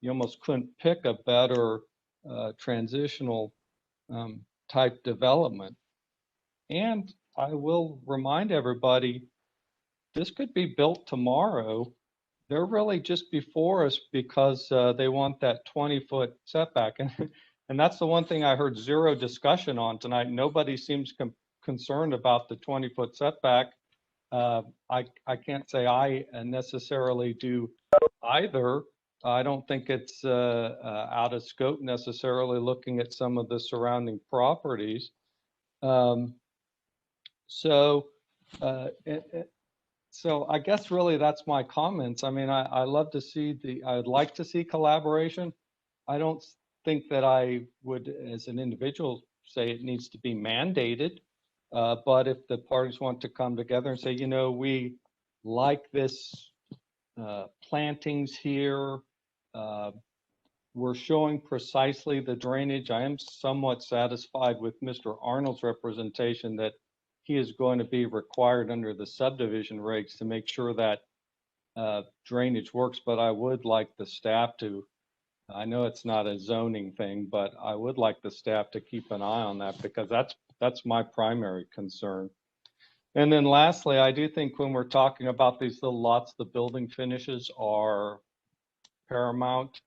almost couldn't pick a better transitional type development. And I will remind everybody, this could be built tomorrow. They're really just before us because they want that 20-foot setback. And that's the one thing I heard zero discussion on tonight. Nobody seems concerned about the 20-foot setback. I can't say I necessarily do either. I don't think it's out of scope necessarily looking at some of the surrounding properties. So I guess really that's my comments. I mean, I love to see I'd like to see collaboration. I don't think that I would, as an individual, say it needs to be mandated. But if the parties want to come together and say, you know, we like this plantings here, we're showing precisely the drainage. I am somewhat satisfied with Mr. Arnold's representation that he is going to be required under the subdivision regs to make sure that drainage works, but I would like the staff to, I know it's not a zoning thing, but I would like the staff to keep an eye on that because that's my primary concern. And then lastly, I do think when we're talking about these little lots, the building finishes are paramount.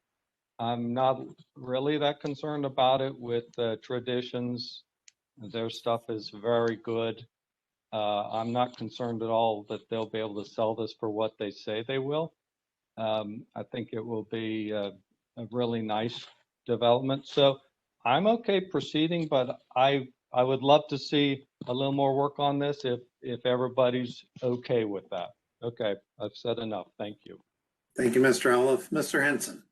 I'm not really that concerned about it with Traditions. Their stuff is very good. I'm not concerned at all that they'll be able to sell this for what they say they will. I think it will be a really nice development. So I'm okay proceeding, but I would love to see a little more work on this if everybody's okay with that. Okay, I've said enough. Thank you. Thank you, Mr. Olive. Mr. Henson.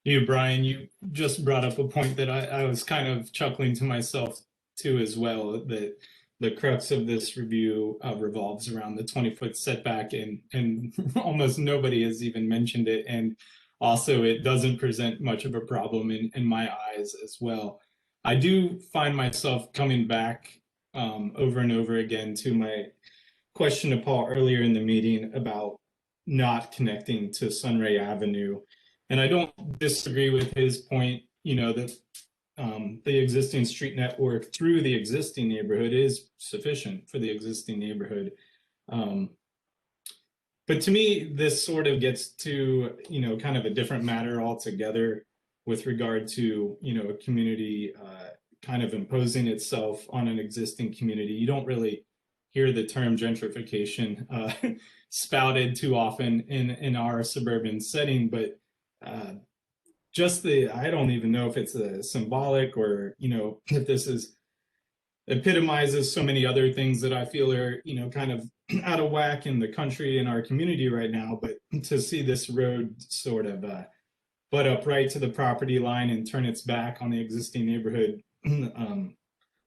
You, Brian, you just brought up a point that I was kind of chuckling to myself too as well, that the crux of this review revolves around the 20-foot setback, and almost nobody has even mentioned it. And also it doesn't present much of a problem in my eyes as well. I do find myself coming back over and over again to my question to Paul earlier in the meeting about not connecting to Sunray Avenue. And I don't disagree with his point, you know, that the existing street network through the existing neighborhood is sufficient for the existing neighborhood. But to me, this sort of gets to, you know, kind of a different matter altogether with regard to, you know, a community kind of imposing itself on an existing community. You don't really hear the term gentrification spouted too often in our suburban setting, but just I don't even know if it's a symbolic or, you know, if this is epitomizes so many other things that I feel are, you know, kind of out of whack in the country and our community right now. But to see this road sort of butt up right to the property line and turn its back on the existing neighborhood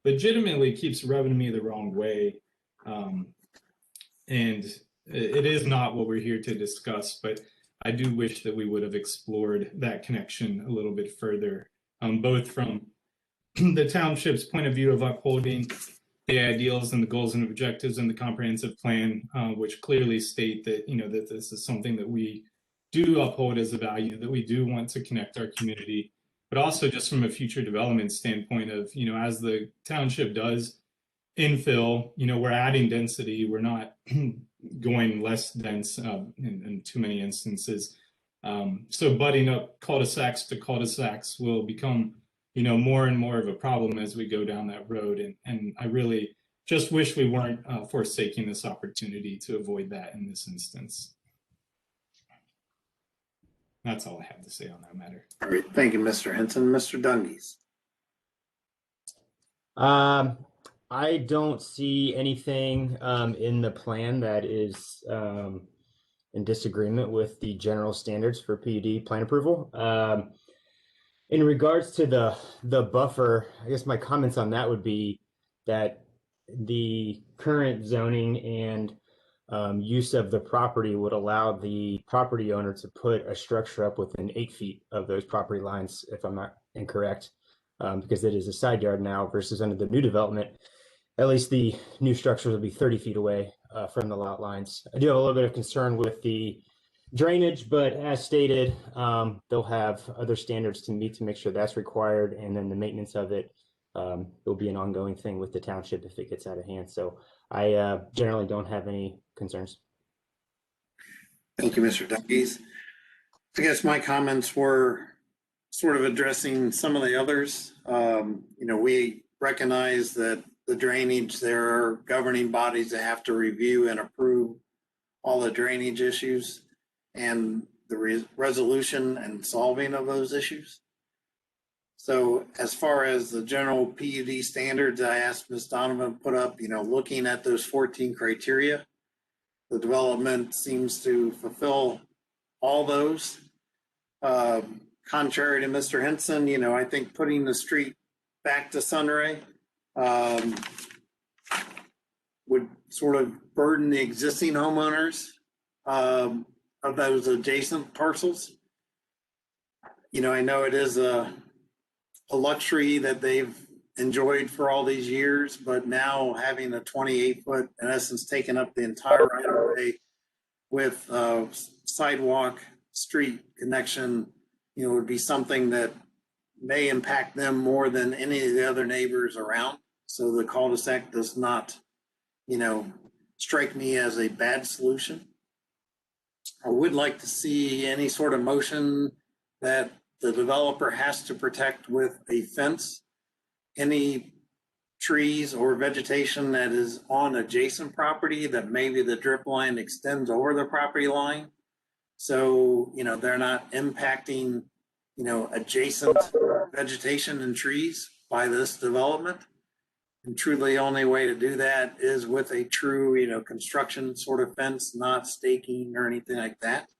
legitimately keeps rubbing me the wrong way. And it is not what we're here to discuss, but I do wish that we would have explored that connection a little bit further, both from the township's point of view of upholding the ideals and the goals and objectives in the comprehensive plan, which clearly state that, you know, that this is something that we do uphold as a value, that we do want to connect our community, but also just from a future development standpoint of, you know, as the township does infill, you know, we're adding density, we're not going less dense in too many instances. So butting up cul-de-sacs to cul-de-sacs will become, you know, more and more of a problem as we go down that road. And I really just wish we weren't forsaking this opportunity to avoid that in this instance. That's all I have to say on that matter. All right, thank you, Mr. Henson. Mr. Dungies. I don't see anything in the plan that is in disagreement with the general standards for PUD plan approval. In regards to the buffer, I guess my comments on that would be that the current zoning and use of the property would allow the property owner to put a structure up within 8 feet of those property lines, if I'm not incorrect, because it is a side yard now versus under the new development. At least the new structure will be 30 feet away from the lot lines. I do have a little bit of concern with the drainage, but as stated, they'll have other standards to meet to make sure that's required. And then the maintenance of it will be an ongoing thing with the township if it gets out of hand. So I generally don't have any concerns. Thank you, Mr. Dungies. I guess my comments were sort of addressing some of the others. You know, we recognize that the drainage, there are governing bodies that have to review and approve all the drainage issues and the resolution and solving of those issues. So as far as the general PUD standards, I asked Ms. Donovan to put up, looking at those 14 criteria, the development seems to fulfill all those. Contrary to Mr. Henson, I think putting the street back to Sunray would sort of burden the existing homeowners of those adjacent parcels. I know it is a luxury that they've enjoyed for all these years, but now having a 28-foot, in essence, taking up the entire right of way with sidewalk, street connection, would be something that may impact them more than any of the other neighbors around. So the cul-de-sac does not, strike me as a bad solution. I would like to see any sort of motion that the developer has to protect with a fence any trees or vegetation that is on adjacent property that maybe the drip line extends over the property line. So, they're not impacting, adjacent vegetation and trees by this development. And truly the only way to do that is with a true, construction sort of fence, not staking or anything like that.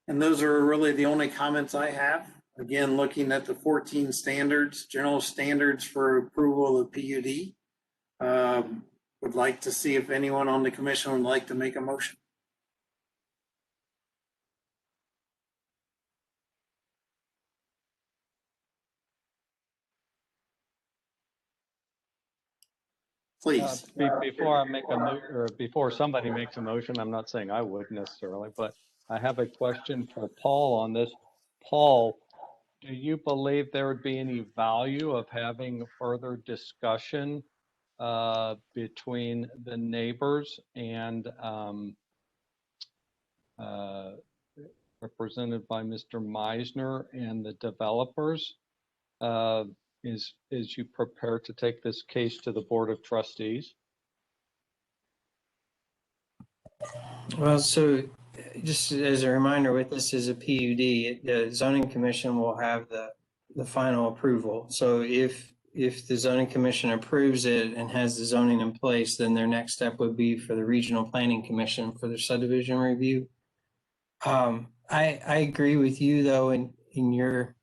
And those are really the only comments I have. Again, looking at the 14 standards, general standards for approval of PUD. Would like to see if anyone on the commission would like to make a motion. Please. Before I make or before somebody makes a motion, I'm not saying I would necessarily, but I have a question for Paul on this. Paul, do you believe there would be any value of having further discussion between the neighbors and represented by Mr. Meisner and the developers? Is you prepared to take this case to the Board of Trustees? Well, so just as a reminder, with this is a PUD, the zoning commission will have the final approval. So if the zoning commission approves it and has the zoning in place, then their next step would be for the regional planning commission for their subdivision review. I agree with you though, in your,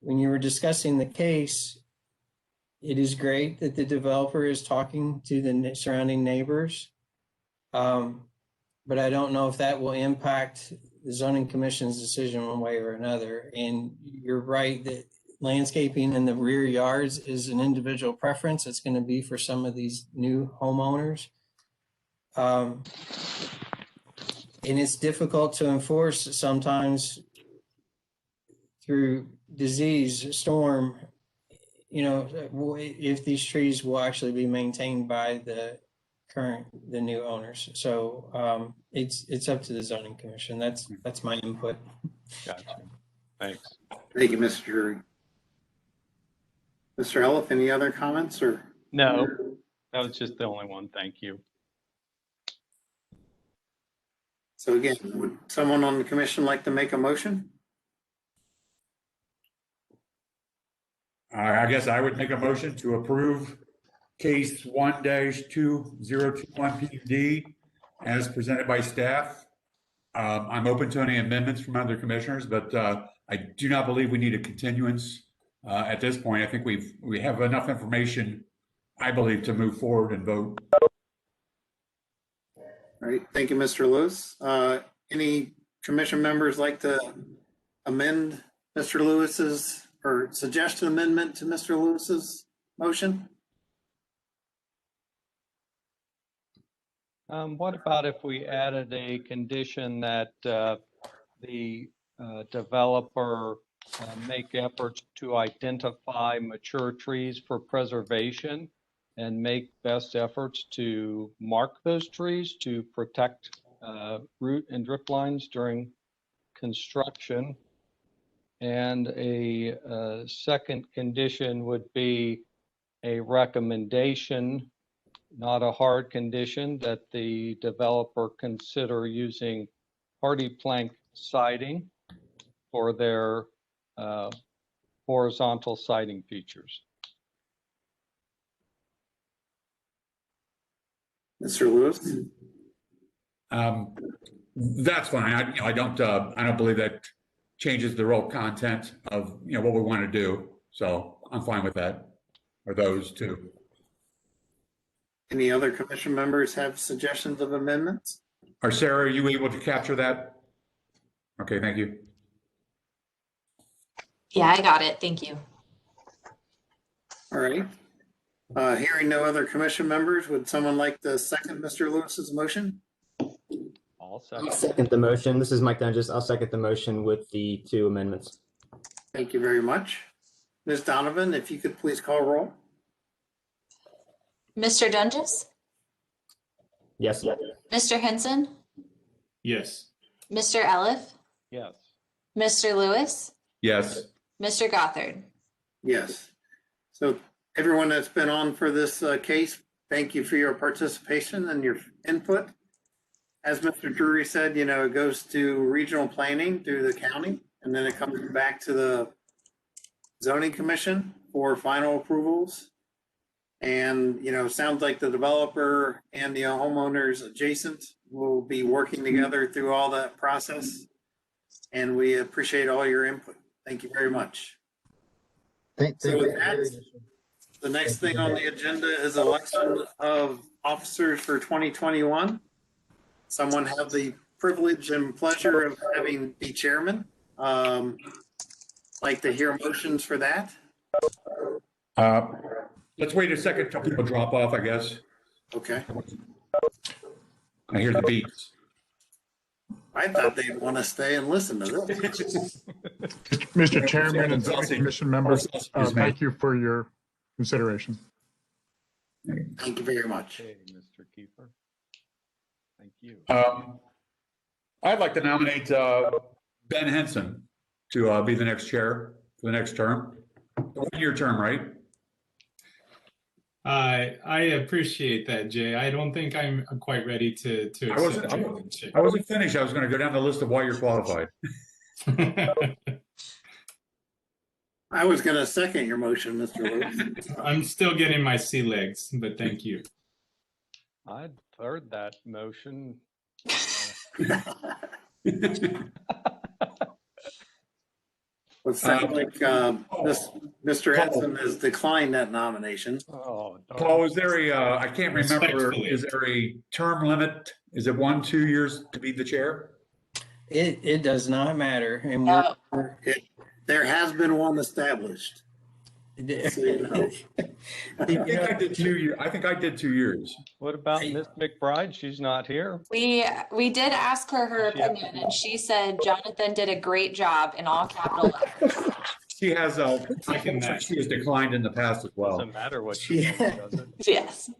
when you were discussing the case, it is great that the developer is talking to the surrounding neighbors. But I don't know if that will impact the zoning commission's decision one way or another. And you're right that landscaping in the rear yards is an individual preference. It's going to be for some of these new homeowners. And it's difficult to enforce sometimes through disease, storm, if these trees will actually be maintained by the new owners. So it's up to the zoning commission. That's my input. Gotcha. Thanks. Thank you, Mr. Drury. Mr. Elliff, any other comments or? No, that was just the only one. Thank you. So again, would someone on the commission like to make a motion? I guess I would make a motion to approve case 1-2021 PUD as presented by staff. I'm open to any amendments from other commissioners, but I do not believe we need a continuance at this point. I think we have enough information, I believe, to move forward and vote. All right, thank you, Mr. Lewis. Any commission members like to amend Mr. Lewis's or suggest an amendment to Mr. Lewis's motion? What about if we added a condition that the developer make efforts to identify mature trees for preservation and make best efforts to mark those trees to protect root and drip lines during construction? And a second condition would be a recommendation, not a hard condition, that the developer consider using hardy plank siding for their horizontal siding features. Mr. Lewis? That's fine. I don't believe that changes the real content of, what we want to do. So I'm fine with that, or those two. Any other commission members have suggestions of amendments? Or Sarah, are you able to capture that? Okay, thank you. Yeah, I got it. Thank you. All right. Hearing no other commission members, would someone like to second Mr. Lewis's motion? I'll I'll second the motion. This is Mike Dunges. I'll second the motion with the 2 amendments. Thank you very much. Ms. Donovan, if you could please call roll. Mr. Dunges? Yes. Mr. Henson? Yes. Mr. Eliff? Yes. Mr. Lewis? Yes. Mr. Gothard? Yes. So everyone that's been on for this case, thank you for your participation and your input. As Mr. Drury said, it goes to regional planning through the county, and then it comes back to the zoning commission for final approvals. And, sounds like the developer and the homeowners adjacent will be working together through all that process. And we appreciate all your input. Thank you very much. So with that, the next thing on the agenda is election of officers for 2021. Someone have the privilege and pleasure of having the chairman. Like to hear motions for that? Let's wait a second until people drop off, I guess. Okay. I hear the beats. I thought they'd want to stay and listen to this. Mr. Chairman and zoning commission members, thank you for your consideration. Thank you very much. Okay, Mr. Kiefer. Thank you. I'd like to nominate Ben Henson to be the next chair for the next term. 1-year term, right? I appreciate that, Jay. I don't think I'm quite ready to accept chairmanship. I wasn't finished. I was going to go down the list of why you're qualified. I was going to second your motion, Mr. Lewis. I'm still getting my sea legs, but thank you. I'd heard that motion. It sounds like Mr. Henson has declined that nomination. Oh, Paul, is there I can't remember, is there a term limit? Is it 1-2 years to be the chair? It does not matter. And there has been one established. So, I think I did 2 years. I think I did 2 years. What about Miss McBride? She's not here. We did ask her opinion, and she said Jonathan did a great job in all capital letters. She has she has declined in the past as well. Doesn't matter what she says, does it? Yes.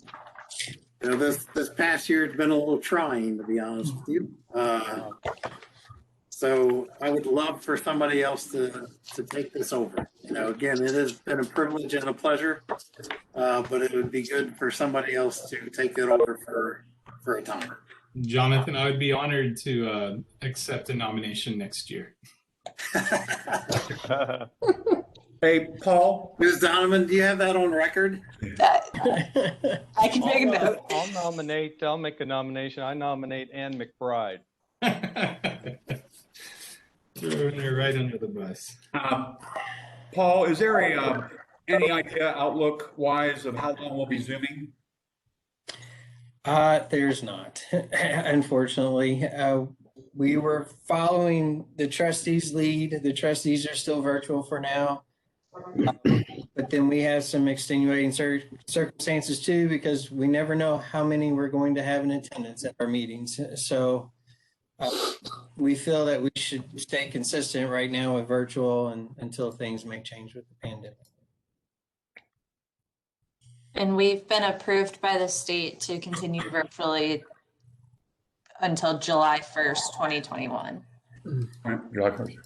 This past year has been a little trying, to be honest with you. So I would love for somebody else to take this over. Again, it has been a privilege and a pleasure, but it would be good for somebody else to take it over for a time. Jonathan, I would be honored to accept a nomination next year. Hey, Paul. Ms. Donovan, do you have that on record? I can make a note. I'll make a nomination. I nominate Ann McBride. Throwing her right under the bus. Paul, is there any idea outlook wise of how long we'll be Zooming? There's not, unfortunately. We were following the trustees' lead. The trustees are still virtual for now. But then we have some extenuating circumstances too, because we never know how many we're going to have in attendance at our meetings. So we feel that we should stay consistent right now with virtual until things may change with the pandemic. And we've been approved by the state to continue virtually until July 1st, 2021. July 1st.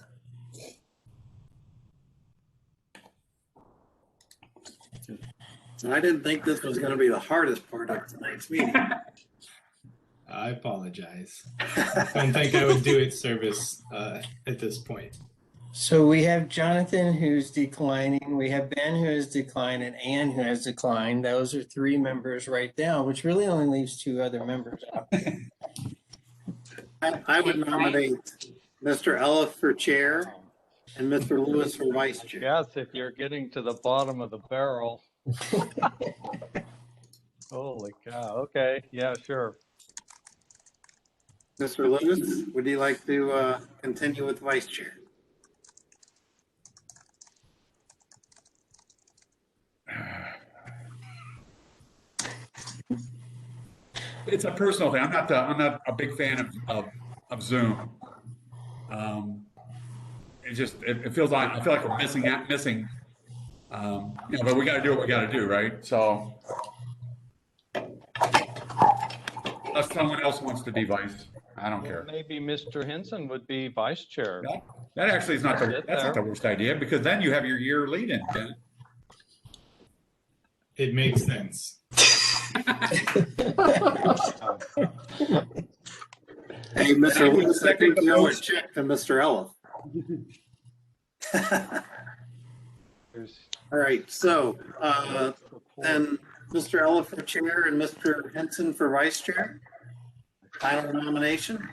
I didn't think this was going to be the hardest part of tonight's meeting. I apologize. I don't think I would do it service at this point. So we have Jonathan who's declining, we have Ben who has declined, and Ann who has declined. Those are 3 members right now, which really only leaves 2 other members out. I would nominate Mr. Ellis for chair and Mr. Lewis for vice chair. Yes, if you're getting to the bottom of the barrel. Holy cow. Okay, yeah, sure. Mr. Lewis, would you like to continue with vice chair? It's a personal thing. I'm not a big fan of Zoom. It feels like, I feel like we're missing. But we got to do what we got to do, right? So unless someone else wants to be vice, I don't care. Maybe Mr. Henson would be vice chair. That actually is not the worst idea, because then you have your year lead in. It makes sense. Hey, Mr. Lewis, I think you owe a check to Mr. Ellis. All right, so then Mr. Ellis for chair and Mr. Henson for vice chair. Final nomination.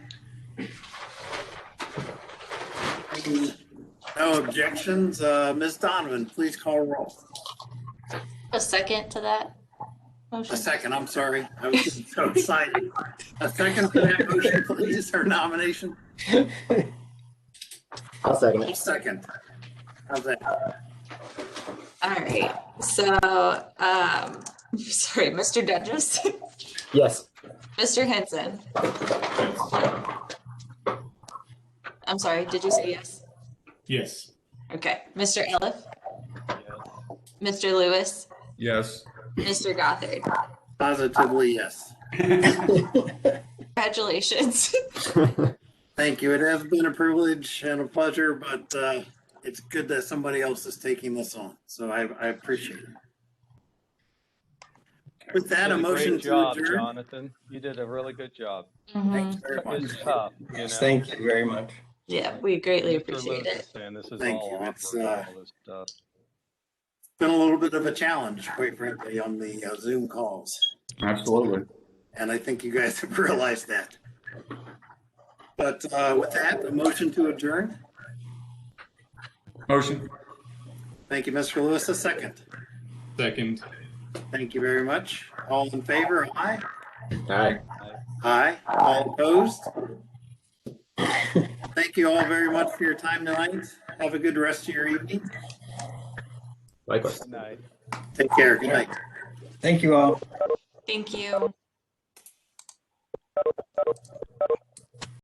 No objections. Ms. Donovan, please call roll. A second to that motion? A second, I'm sorry. I was getting so excited. A second to that motion, please, or nomination. I'll second A it. second. How's that? All right, so, sorry, Mr. Duchess, Yes. Mr. Henson. I'm sorry, did you say yes? Yes. Okay, Mr. Ellis? Mr. Lewis? Yes. Mr. Gothard? Positively, yes. Congratulations. Thank you. It has been a privilege and a pleasure, but it's good that somebody else is taking this on. So I appreciate it. With that, a Did motion great to job, adjourn. Jonathan. You did a really good job. Thanks very much. It's tough, you know. Thank you very much. Yeah, we greatly Mr. appreciate Lewis it. is saying this is Thank all you. awkward, It's, all this stuff. Been a little bit of a challenge, quite frankly, on the Zoom calls. Absolutely. And I think you guys have realized that. But with that, a motion to adjourn. Motion. Thank you, Mr. Lewis. A second. Second. Thank you very much. All in favor? Aye. Aye. Aye. All opposed? Thank you all very much for your time tonight. Have a good rest of your evening. Likewise. Good night. Take care. Good night. Thank you all. Thank you.